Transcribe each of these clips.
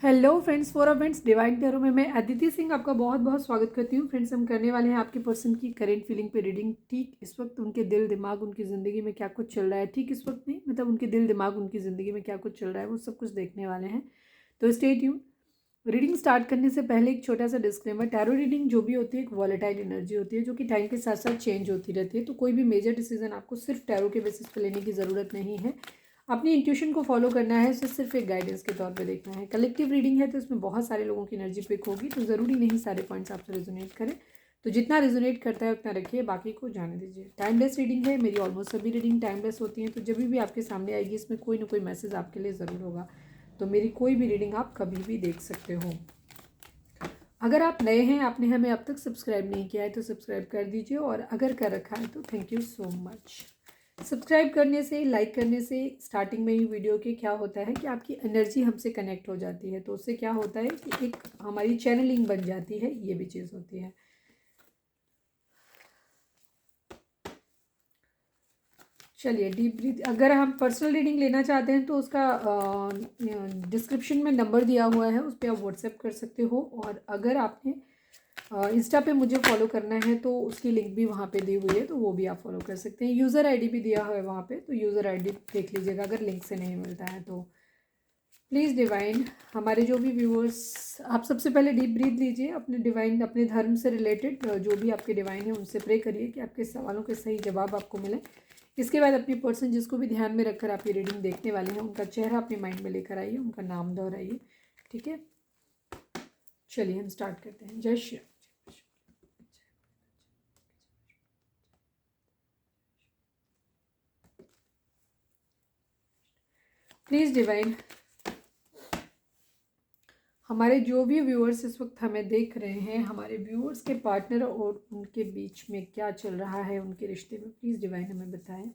Hello friends, for friends divine tarot में मैं अदिति सिंह आपका बहुत बहुत स्वागत करती हूँ। फ्रेंड्स, हम करने वाले हैं आपके पर्सन की करेंट फीलिंग पे रीडिंग। ठीक इस वक्त उनके दिल दिमाग उनकी ज़िंदगी में क्या कुछ चल रहा है, ठीक इस वक्त नहीं, मतलब उनके दिल दिमाग उनकी ज़िंदगी में क्या कुछ चल रहा है, वो सब कुछ देखने वाले हैं। तो स्टे ट्यून। रीडिंग स्टार्ट करने से पहले एक छोटा सा डिस्क्लेमर, टैरो रीडिंग जो भी होती है एक वॉलेटाइल एनर्जी होती है जो कि टाइम के साथ साथ चेंज होती रहती है। तो कोई भी मेजर डिसीजन आपको सिर्फ टैरो के बेसिस पे लेने की ज़रूरत नहीं है। अपनी इंट्यूशन को फॉलो करना है, उसे सिर्फ एक गाइडेंस के तौर पे देखना है। कलेक्टिव रीडिंग है तो इसमें बहुत सारे लोगों की एनर्जी पिक होगी, तो ज़रूरी नहीं सारे पॉइंट्स आपसे रेजोनेट करें। तो जितना रेजोनेट करता है उतना रखिए, बाकी को जाने दीजिए। टाइमलेस रीडिंग है, मेरी ऑलमोस्ट सभी रीडिंग टाइमलेस होती हैं। तो जब भी आपके सामने आएगी इसमें कोई ना कोई मैसेज आपके लिए ज़रूर होगा। तो मेरी कोई भी रीडिंग आप कभी भी देख सकते हो। अगर आप नए हैं, आपने हमें अब तक सब्सक्राइब नहीं किया है तो सब्सक्राइब कर दीजिए, और अगर कर रखा है तो thank you so much. Subscribe करने से, लाइक करने से स्टार्टिंग में ही वीडियो के क्या होता है कि आपकी एनर्जी हमसे कनेक्ट हो जाती है। तो उससे क्या होता है कि एक हमारी चैनलिंग बन जाती है, ये भी चीज़ होती है। चलिए डीप ब्रीथ। अगर हम पर्सनल रीडिंग लेना चाहते हैं तो उसका डिस्क्रिप्शन में नंबर दिया हुआ है, उस पर आप व्हाट्सएप कर सकते हो। और अगर आपने इंस्टा पे मुझे फॉलो करना है तो उसकी लिंक भी वहाँ पे दी हुई है, तो वो भी आप फॉलो कर सकते हैं। यूज़र आईडी भी दिया हुआ है वहाँ पे, तो यूज़र आईडी देख लीजिएगा अगर लिंक से नहीं मिलता है तो। प्लीज़ डिवाइन, हमारे जो भी व्यूअर्स, आप सबसे पहले डीप ब्रीथ लीजिए, अपने डिवाइन, अपने धर्म से रिलेटेड जो भी आपके डिवाइन है उनसे प्रे करिए कि आपके सवालों के सही जवाब आपको मिले। इसके बाद अपनी पर्सन जिसको भी ध्यान में रखकर आप ये रीडिंग देखने वाले हैं उनका चेहरा अपने माइंड में लेकर आइए, उनका नाम दोहराइए। ठीक है, चलिए हम स्टार्ट करते हैं। जय श्री राम। प्लीज़ डिवाइन, हमारे जो भी व्यूअर्स इस वक्त हमें देख रहे हैं, हमारे व्यूअर्स के पार्टनर और उनके बीच में क्या चल रहा है, उनके रिश्ते में, प्लीज़ डिवाइन हमें बताएं।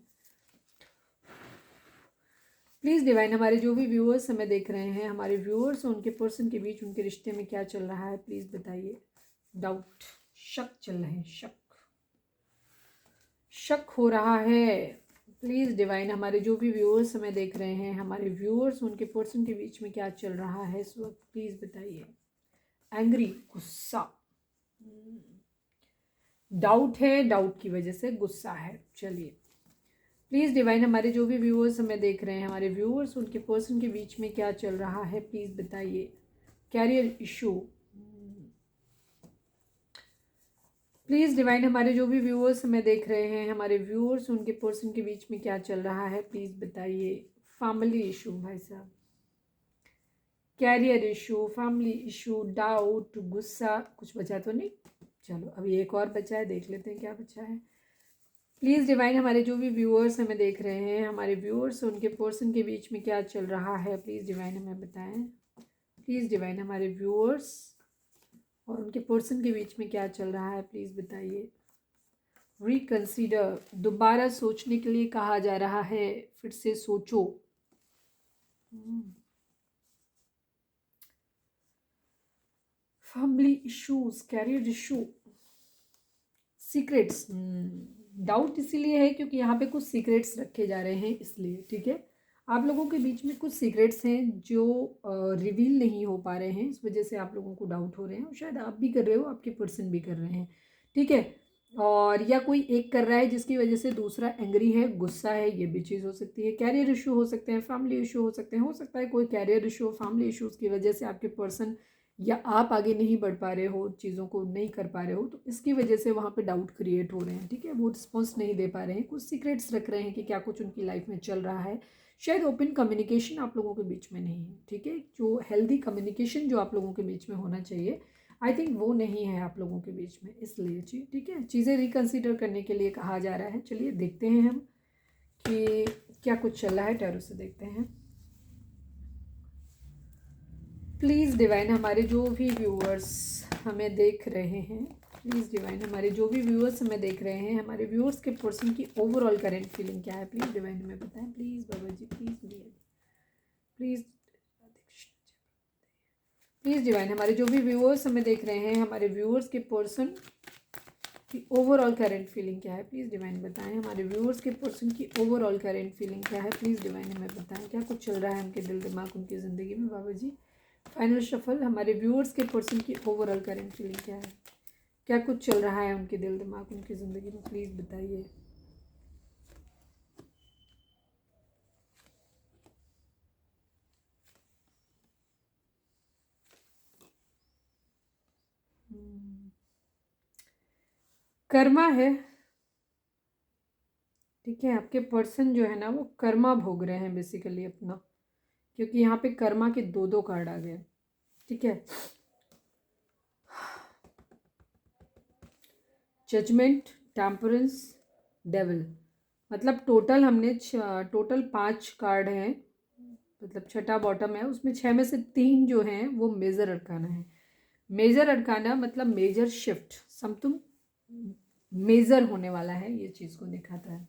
प्लीज़ डिवाइन, हमारे जो भी व्यूअर्स हमें देख रहे हैं, हमारे व्यूअर्स और उनके पर्सन के बीच उनके रिश्ते में क्या चल रहा है, प्लीज़ बताइए। डाउट, शक चल रहे हैं, शक हो रहा है। प्लीज़ डिवाइन, हमारे जो भी व्यूअर्स हमें देख रहे हैं, हमारे व्यूअर्स उनके पर्सन के बीच में क्या चल रहा है इस वक्त, प्लीज़ बताइए। एंग्री, गुस्सा, डाउट है, डाउट की वजह से गुस्सा है। चलिए प्लीज़ डिवाइन, हमारे जो भी व्यूअर्स हमें देख रहे हैं, हमारे व्यूअर्स उनके पर्सन के बीच में क्या चल रहा है, प्लीज़ बताइए। कैरियर इशू, प्लीज़ डिवाइन, हमारे जो भी व्यूअर्स हमें देख रहे हैं, हमारे व्यूअर्स उनके पर्सन के बीच में क्या चल रहा है, प्लीज़ बताइए। फैमिली इशू, भाई साहब, career issue, family issue, doubt, गुस्सा, कुछ बचा तो नहीं? चलो अभी एक और बचा है, देख लेते हैं क्या बचा है। प्लीज़ डिवाइन, हमारे जो भी व्यूअर्स हमें देख रहे हैं, हमारे व्यूअर्स उनके पर्सन के बीच में क्या चल रहा है, प्लीज़ डिवाइन हमें बताएं। प्लीज़ डिवाइन, हमारे व्यूअर्स और उनके पर्सन के बीच में क्या चल रहा है, प्लीज़ बताइए। रिकंसीडर, दोबारा सोचने के लिए कहा जा रहा है, फिर से सोचो। Family issues, career issue, secrets. Doubt इसीलिए है क्योंकि यहाँ पे कुछ सीक्रेट्स रखे जा रहे हैं, इसलिए। ठीक है, आप लोगों के बीच में कुछ सीक्रेट्स हैं जो रिवील नहीं हो पा रहे हैं, इस वजह से आप लोगों को डाउट हो रहे हैं, और शायद आप भी कर रहे हो, आपके पर्सन भी कर रहे हैं। ठीक है, और या कोई एक कर रहा है जिसकी वजह से दूसरा एंग्री है, गुस्सा है, ये भी चीज़ हो सकती है। कैरियर इशू हो सकते हैं, फैमिली इशू हो सकते हैं, हो सकता है कोई कैरियर इशू, फैमिली इशूज़ की वजह से आपके पर्सन या आप आगे नहीं बढ़ पा रहे हो, चीज़ों को नहीं कर पा रहे हो, तो इसकी वजह से वहाँ पे डाउट क्रिएट हो रहे हैं। ठीक है, वो रिस्पॉन्स नहीं दे पा रहे हैं, कुछ सीक्रेट्स रख रहे हैं कि क्या कुछ उनकी लाइफ में चल रहा है। शायद ओपन कम्युनिकेशन आप लोगों के बीच में नहीं है। ठीक है, जो हेल्दी कम्युनिकेशन जो आप लोगों के बीच में होना चाहिए, आई थिंक वो नहीं है आप लोगों के बीच में, इसलिए जी। ठीक है, चीज़ें रिकन्सिडर करने के लिए कहा जा रहा है। चलिए देखते हैं हम कि क्या कुछ चल रहा है, टैरो से देखते हैं। प्लीज़ डिवाइन, हमारे जो भी व्यूअर्स हमें देख रहे हैं, प्लीज़ डिवाइन, हमारे जो भी व्यूअर्स हमें देख रहे हैं, हमारे व्यूअर्स के पर्सन की ओवरऑल करेंट फीलिंग क्या है, प्लीज़ डिवाइन हमें बताएं। प्लीज़ बाबा जी, प्लीज़ प्लीज़ डिवाइन, हमारे जो भी व्यूअर्स हमें देख रहे हैं, हमारे व्यूअर्स के पर्सन की ओवरऑल करेंट फीलिंग क्या है, प्लीज़ डिवाइन बताएं। हमारे व्यूअर्स के पर्सन की ओवरऑल करेंट फीलिंग क्या है, प्लीज़ डिवाइन हमें बताएं। क्या कुछ चल रहा है उनके दिल दिमाग, उनकी ज़िंदगी में बाबा जी, फाइनल शफल, हमारे व्यूअर्स के पर्सन की ओवरऑल करंट फीलिंग क्या है, क्या कुछ चल रहा है उनके दिल दिमाग उनकी ज़िंदगी में, प्लीज़ बताइए। कर्मा है, ठीक है। आपके पर्सन जो है ना वो कर्मा भोग रहे हैं बेसिकली अपना, क्योंकि यहाँ पे कर्मा के दो दो कार्ड आ गए, ठीक है। जजमेंट, टेम्परेंस, डेविल, मतलब टोटल हमने टोटल 5 कार्ड हैं, मतलब छठा बॉटम है, उसमें 6 में से 3 जो हैं वो मेजर अरकाना है। मेजर अरकाना मतलब मेजर शिफ्ट, समथिंग मेजर होने वाला है, ये चीज़ को दिखाता है।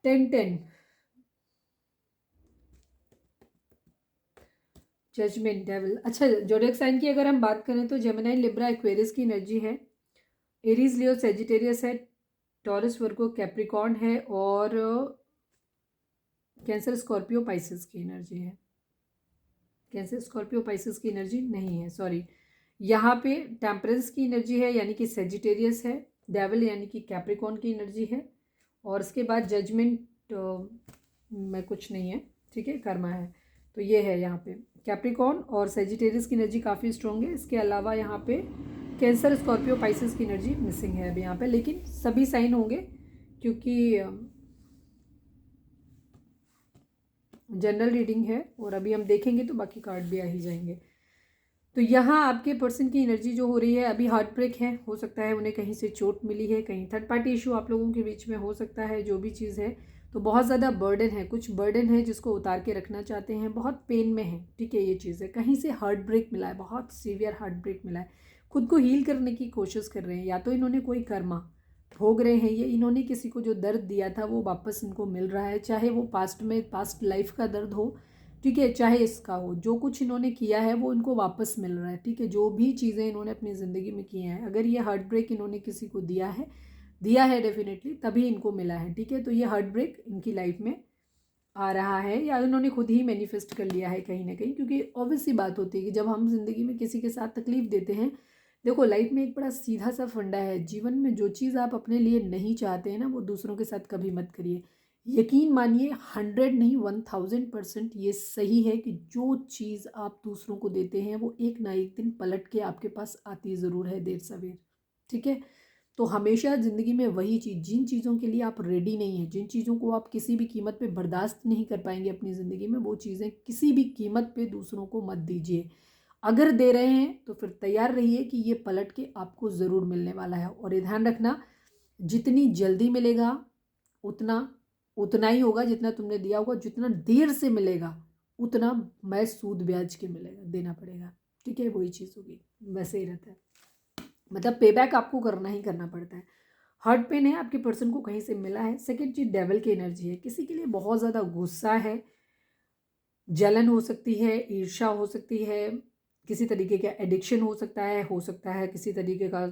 10-10, जजमेंट, डेविल। अच्छा, जोडिएक साइन की अगर हम बात करें तो जेमिनी, लिब्रा, एक्वेरियस की एनर्जी है, एरीज, लियो, सेजिटेरियस है, टॉरस, वर्गो, कैप्रिकॉर्न है, और कैंसर, स्कॉर्पियो, पाइसेस की एनर्जी है। कैंसर, स्कॉर्पियो, पाइसेस की एनर्जी नहीं है, सॉरी। यहाँ पे टेम्परेंस की एनर्जी है यानी कि सेजिटेरियस है, डेविल यानी कि कैप्रिकॉर्न की एनर्जी है, और उसके बाद जजमेंट में कुछ नहीं है, ठीक है, कर्मा है। तो ये है यहाँ पे कैप्रिकॉर्न और सेजिटेरियस की एनर्जी काफ़ी स्ट्रॉन्ग है। इसके अलावा यहाँ पे कैंसर, स्कॉर्पियो, पाइसेस की एनर्जी मिसिंग है अभी यहाँ पे, लेकिन सभी साइन होंगे क्योंकि जनरल रीडिंग है, और अभी हम देखेंगे तो बाकी कार्ड भी आ ही जाएंगे। तो यहाँ आपके पर्सन की एनर्जी जो हो रही है अभी हार्ट ब्रेक है, हो सकता है उन्हें कहीं से चोट मिली है, कहीं थर्ड पार्टी इशू आप लोगों के बीच में हो सकता है, जो भी चीज़ है। तो बहुत ज़्यादा बर्डन है, कुछ बर्डन है जिसको उतार के रखना चाहते हैं, बहुत पेन में है, ठीक है। ये चीज़ है, कहीं से हार्ट ब्रेक मिला है, बहुत सीवियर हार्ट ब्रेक मिला है, खुद को हील करने की कोशिश कर रहे हैं, या तो इन्होंने कोई कर्मा भोग रहे हैं, ये इन्होंने किसी को जो दर्द दिया था वो वापस इनको मिल रहा है, चाहे वो पास्ट में पास्ट लाइफ का दर्द हो, ठीक है, चाहे इसका हो, जो कुछ इन्होंने किया है वो इनको वापस मिल रहा है, ठीक है। जो भी चीज़ें इन्होंने अपनी ज़िंदगी में की हैं, अगर ये हार्ट ब्रेक इन्होंने किसी को दिया है डेफिनेटली, तभी इनको मिला है, ठीक है। तो ये हार्ट ब्रेक इनकी लाइफ में आ रहा है, या इन्होंने खुद ही मैनिफेस्ट कर लिया है कहीं ना कहीं, क्योंकि ऑब्वियस सी बात होती है कि जब हम ज़िंदगी में किसी के साथ तकलीफ देते हैं, देखो लाइफ में एक बड़ा सीधा सा फंडा है, जीवन में जो चीज़ आप अपने लिए नहीं चाहते हैं ना, वो दूसरों के साथ कभी मत करिए। यकीन मानिए 100 नहीं 1000% ये सही है कि जो चीज़ आप दूसरों को देते हैं वो एक ना एक दिन पलट के आपके पास आती ज़रूर है, देर सवेर, ठीक है। तो हमेशा ज़िंदगी में वही चीज़, जिन चीज़ों के लिए आप रेडी नहीं हैं, जिन चीज़ों को आप किसी भी कीमत पे बर्दाश्त नहीं कर पाएंगे अपनी ज़िंदगी में, वो चीज़ें किसी भी कीमत पे दूसरों को मत दीजिए। अगर दे रहे हैं तो फिर तैयार रहिए कि ये पलट के आपको ज़रूर मिलने वाला है, और ये ध्यान रखना, जितनी जल्दी मिलेगा उतना उतना ही होगा जितना तुमने दिया होगा, जितना देर से मिलेगा उतना मैं सूद ब्याज के मिलेगा, देना पड़ेगा, ठीक है। वही चीज़ होगी, वैसे ही रहता है, मतलब पे बैक आपको करना ही करना पड़ता है। हार्ट पेन है, आपके पर्सन को कहीं से मिला है। सेकेंड चीज़ डेविल की एनर्जी है, किसी के लिए बहुत ज़्यादा गुस्सा है, जलन हो सकती है, ईर्ष्या हो सकती है, किसी तरीके का एडिक्शन हो सकता है किसी तरीके का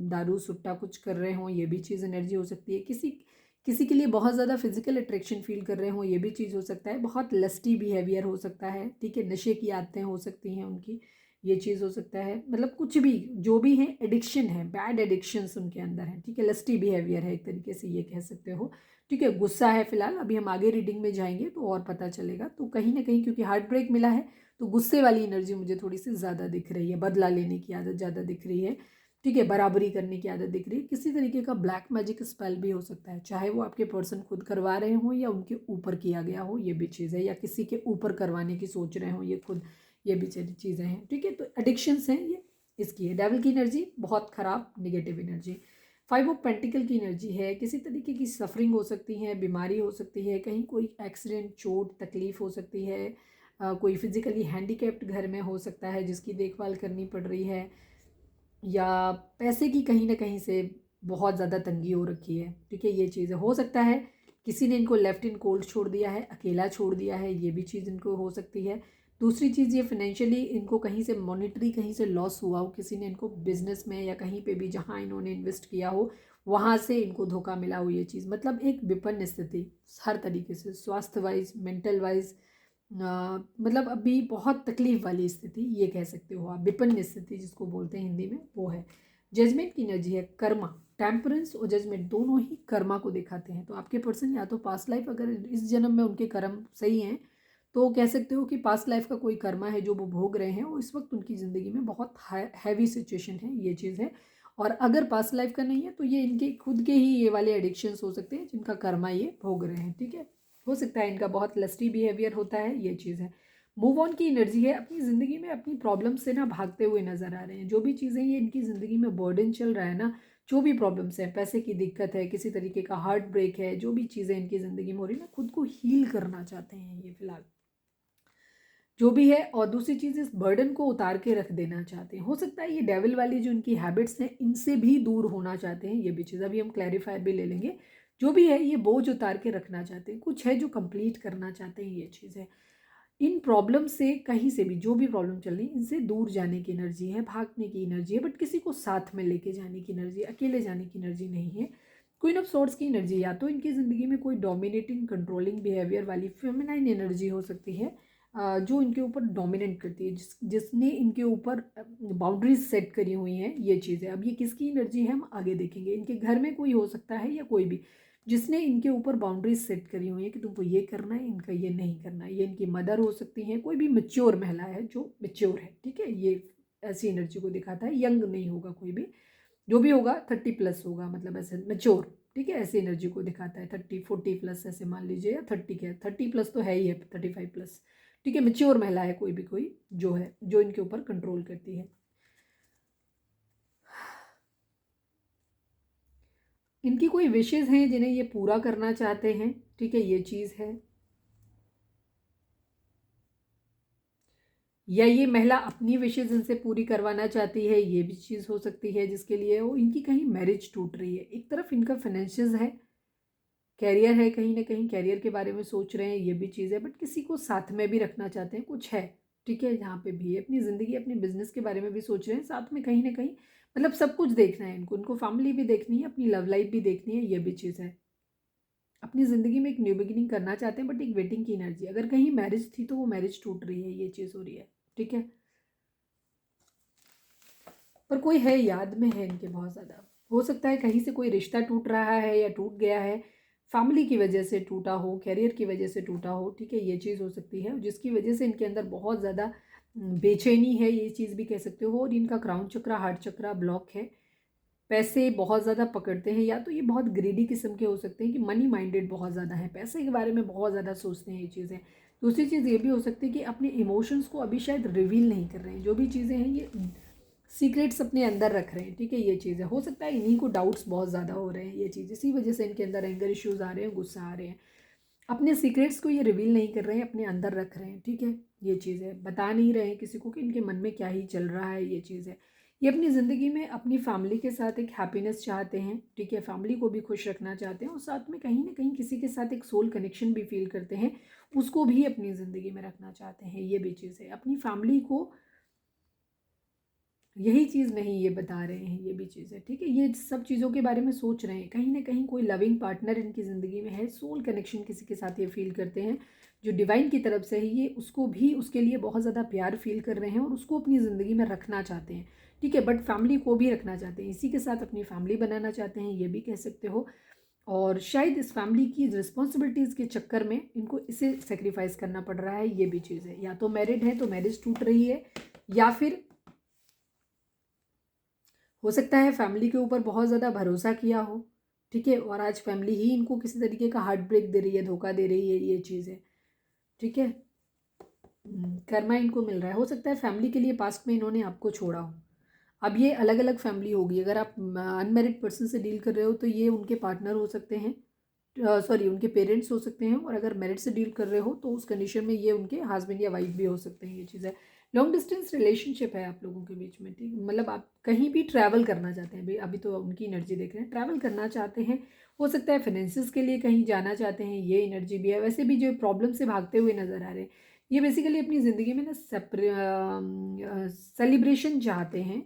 दारू सुट्टा कुछ कर रहे हों, ये भी चीज़ एनर्जी हो सकती है। किसी किसी के लिए बहुत ज़्यादा फिजिकल अट्रैक्शन फील कर रहे हों, ये भी चीज़ हो सकता है। बहुत लस्टी बिहेवियर हो सकता है, ठीक है, नशे की आदतें हो सकती हैं उनकी, ये चीज़ हो सकता है। मतलब कुछ भी जो भी है, एडिक्शन है, बैड एडिक्शंस उनके अंदर हैं, ठीक है, लस्टी बिहेवियर है एक तरीके से, ये कह सकते हो, ठीक है। गुस्सा है फिलहाल, अभी हम आगे रीडिंग में जाएंगे तो और पता चलेगा। तो कहीं ना कहीं क्योंकि हार्ट ब्रेक मिला है तो गुस्से वाली एनर्जी मुझे थोड़ी सी ज़्यादा दिख रही है, बदला लेने की आदत ज़्यादा दिख रही है, ठीक है, बराबरी करने की आदत दिख रही है। किसी तरीके का ब्लैक मैजिक स्पेल भी हो सकता है, चाहे वो आपके पर्सन खुद करवा रहे हों या उनके ऊपर किया गया हो, ये भी चीज़ है, या किसी के ऊपर करवाने की सोच रहे हों ये खुद, ये भी चीज़ें हैं, ठीक है। तो एडिक्शंस हैं ये, इसकी है। डेविल की एनर्जी बहुत ख़राब नेगेटिव एनर्जी। 5 ऑफ पेंटिकल की एनर्जी है, किसी तरीके की सफरिंग हो सकती है, बीमारी हो सकती है, कहीं कोई एक्सीडेंट, चोट, तकलीफ हो सकती है, कोई फिजिकली हैंडीकैप्ड घर में हो सकता है जिसकी देखभाल करनी पड़ रही है, या पैसे की कहीं ना कहीं से बहुत ज़्यादा तंगी हो रखी है, ठीक है, ये चीज़ें हो सकता है। किसी ने इनको लेफ्ट इन कोल्ड छोड़ दिया है, अकेला छोड़ दिया है, ये भी चीज़ इनको हो सकती है। दूसरी चीज़, ये फाइनेंशियली इनको कहीं से मॉनेटरी कहीं से लॉस हुआ हो, किसी ने इनको बिजनेस में या कहीं पे भी जहाँ इन्होंने इन्वेस्ट किया हो वहाँ से इनको धोखा मिला हो ये चीज़, मतलब एक विपन्न स्थिति हर तरीके से, स्वास्थ्य वाइज, मेंटल वाइज, मतलब अभी बहुत तकलीफ वाली स्थिति ये कह सकते हो आप, विपन्न स्थिति जिसको बोलते हैं हिंदी में, वो है। जजमेंट की एनर्जी है कर्मा, टेम्परेंस और जजमेंट दोनों ही कर्मा को दिखाते हैं। तो आपके पर्सन या तो पास्ट लाइफ, अगर इस जन्म में उनके कर्म सही हैं तो कह सकते हो कि पास्ट लाइफ का कोई कर्मा है जो वो भोग रहे हैं और इस वक्त उनकी ज़िंदगी में बहुत हैवी सिचुएशन है, ये चीज़ है। और अगर पास्ट लाइफ का नहीं है तो ये इनके खुद के ही ये वाले एडिक्शंस हो सकते हैं जिनका कर्मा ये भोग रहे हैं, ठीक है। हो सकता है इनका बहुत लस्टी बिहेवियर होता है, ये चीज़ है। मूव ऑन की एनर्जी है, अपनी ज़िंदगी में अपनी प्रॉब्लम से ना भागते हुए नजर आ रहे हैं। जो भी चीज़ें ये इनकी ज़िंदगी में बर्डन चल रहा है ना, जो भी प्रॉब्लम्स हैं, पैसे की दिक्कत है, किसी तरीके का हार्ट ब्रेक है, जो भी चीज़ें इनकी ज़िंदगी में हो रही है ना, खुद को हील करना चाहते हैं ये फिलहाल, जो भी है। और दूसरी चीज़, इस बर्डन को उतार के रख देना चाहते हैं। हो सकता है ये डेविल वाली जो इनकी हैबिट्स हैं इनसे भी दूर होना चाहते हैं, ये भी चीज़ अभी हम क्लैरिफायर भी ले लेंगे। जो भी है ये बोझ उतार के रखना चाहते हैं, कुछ है जो कंप्लीट करना चाहते हैं, ये चीज़ है। इन प्रॉब्लम से कहीं से भी जो भी प्रॉब्लम चल रही है इनसे दूर जाने की एनर्जी है, भागने की एनर्जी है, बट किसी को साथ में लेके जाने की एनर्जी, अकेले जाने की एनर्जी नहीं है। क्वीन ऑफ सोर्ड्स की एनर्जी, या तो इनकी ज़िंदगी में कोई डोमिनेटिंग कंट्रोलिंग बिहेवियर वाली फेमिनाइन एनर्जी हो सकती है, जो इनके ऊपर डोमिनेट करती है, जिसने इनके ऊपर बाउंड्रीज सेट करी हुई हैं, ये चीज़ है। अब ये किसकी एनर्जी है हम आगे देखेंगे। इनके घर में कोई हो सकता है या कोई भी जिसने इनके ऊपर बाउंड्रीज सेट करी हुई है कि तुमको ये करना है, इनका ये नहीं करना है। ये इनकी मदर हो सकती है, कोई भी मैच्योर महिला है जो मैच्योर है, ठीक है। ये ऐसी एनर्जी को दिखाता है। यंग नहीं होगा कोई भी, जो भी होगा 30+ होगा, मतलब ऐसे मैच्योर, ठीक है। ऐसी एनर्जी को दिखाता है, 30-40+ ऐसे मान लीजिए, या 30 क्या 30+ तो है ही है, 35+, ठीक है। मैच्योर महिला है कोई भी, कोई जो है जो इनके ऊपर कंट्रोल करती है। इनकी कोई विशेज़ हैं जिन्हें ये पूरा करना चाहते हैं, ठीक है, ये चीज़ है। या ये महिला अपनी विशेज़ इनसे पूरी करवाना चाहती है, ये भी चीज़ हो सकती है जिसके लिए वो इनकी कहीं मैरिज टूट रही है। एक तरफ इनका फाइनेंशियल्स है, कैरियर है, कहीं ना कहीं कैरियर के बारे में सोच रहे हैं, ये भी चीज़ है। बट किसी को साथ में भी रखना चाहते हैं, कुछ है, ठीक है। यहाँ पे भी अपनी ज़िंदगी, अपने बिजनेस के बारे में भी सोच रहे हैं साथ में, कहीं ना कहीं मतलब सब कुछ देखना है इनको। इनको फैमिली भी देखनी है, अपनी लव लाइफ भी देखनी है, ये भी चीज़ है। अपनी ज़िंदगी में एक न्यू बिगिनिंग करना चाहते हैं, बट एक वेटिंग की एनर्जी। अगर कहीं मैरिज थी तो वो मैरिज टूट रही है, ये चीज़ हो रही है, ठीक है। पर कोई है, याद में है इनके बहुत ज़्यादा। हो सकता है कहीं से कोई रिश्ता टूट रहा है या टूट गया है, फैमिली की वजह से टूटा हो, कैरियर की वजह से टूटा हो, ठीक है। ये चीज़ हो सकती है जिसकी वजह से इनके अंदर बहुत ज़्यादा बेचैनी है, ये चीज़ भी कह सकते हो। और इनका क्राउन चक्रा, हार्ट चक्रा ब्लॉक है। पैसे बहुत ज़्यादा पकड़ते हैं, या तो ये बहुत ग्रीडी किस्म के हो सकते हैं कि मनी माइंडेड बहुत ज़्यादा है, पैसे के बारे में बहुत ज़्यादा सोचते हैं, ये चीज़ें। दूसरी चीज़ ये भी हो सकती है कि अपने इमोशंस को अभी शायद रिवील नहीं कर रहे हैं, जो भी चीज़ें हैं ये सीक्रेट्स अपने अंदर रख रहे हैं, ठीक है। ये चीज़ है। हो सकता है इन्हीं को डाउट्स बहुत ज़्यादा हो रहे हैं, ये चीज़, इसी वजह से इनके अंदर एंगर इश्यूज आ रहे हैं, गुस्सा आ रहे हैं। अपने सीक्रेट्स को ये रिवील नहीं कर रहे हैं, अपने अंदर रख रहे हैं, ठीक है। ये चीज़ है। बता नहीं रहे हैं किसी को कि इनके मन में क्या ही चल रहा है, ये चीज़ है। ये अपनी ज़िंदगी में अपनी फैमिली के साथ एक हैप्पीनेस चाहते हैं, ठीक है। फैमिली को भी खुश रखना चाहते हैं और साथ में कहीं ना कहीं किसी के साथ एक सोल कनेक्शन भी फील करते हैं, उसको भी अपनी ज़िंदगी में रखना चाहते हैं, ये भी चीज़ है। अपनी फैमिली को यही चीज़ नहीं ये बता रहे हैं, ये भी चीज़ है, ठीक है। ये सब चीज़ों के बारे में सोच रहे हैं, कहीं ना कहीं कोई लविंग पार्टनर इनकी ज़िंदगी में है, सोल कनेक्शन किसी के साथ ये फील करते हैं जो डिवाइन की तरफ से है। ये उसको भी, उसके लिए बहुत ज़्यादा प्यार फील कर रहे हैं और उसको अपनी ज़िंदगी में रखना चाहते हैं, ठीक है। बट फैमिली को भी रखना चाहते हैं, इसी के साथ अपनी फैमिली बनाना चाहते हैं, ये भी कह सकते हो। और शायद इस फैमिली की रिस्पॉन्सिबिलिटीज़ के चक्कर में इनको इसे सेक्रीफाइस करना पड़ रहा है, ये भी चीज़ है। या तो मैरिड है तो मैरिज टूट रही है, या फिर हो सकता है फैमिली के ऊपर बहुत ज़्यादा भरोसा किया हो, ठीक है। और आज फैमिली ही इनको किसी तरीके का हार्ट ब्रेक दे रही है, धोखा दे रही है, ये चीज़ है, ठीक है। कर्मा इनको मिल रहा है। हो सकता है फैमिली के लिए पास्ट में इन्होंने आपको छोड़ा हो। अब ये अलग अलग फैमिली होगी। अगर आप अनमैरिड पर्सन से डील कर रहे हो तो ये उनके पार्टनर हो सकते हैं, सॉरी उनके पेरेंट्स हो सकते हैं। और अगर मैरिड से डील कर रहे हो तो उस कंडीशन में ये उनके हस्बैंड या वाइफ भी हो सकते हैं, ये चीज़ है। लॉन्ग डिस्टेंस रिलेशनशिप है आप लोगों के बीच में, ठीक, मतलब आप कहीं भी ट्रैवल करना चाहते हैं। भाई अभी तो उनकी एनर्जी देख रहे हैं, ट्रैवल करना चाहते हैं। हो सकता है फाइनेंसिस के लिए कहीं जाना चाहते हैं, ये एनर्जी भी है। वैसे भी जो प्रॉब्लम से भागते हुए नजर आ रहे हैं, ये बेसिकली अपनी ज़िंदगी में ना सेलिब्रेशन चाहते हैं,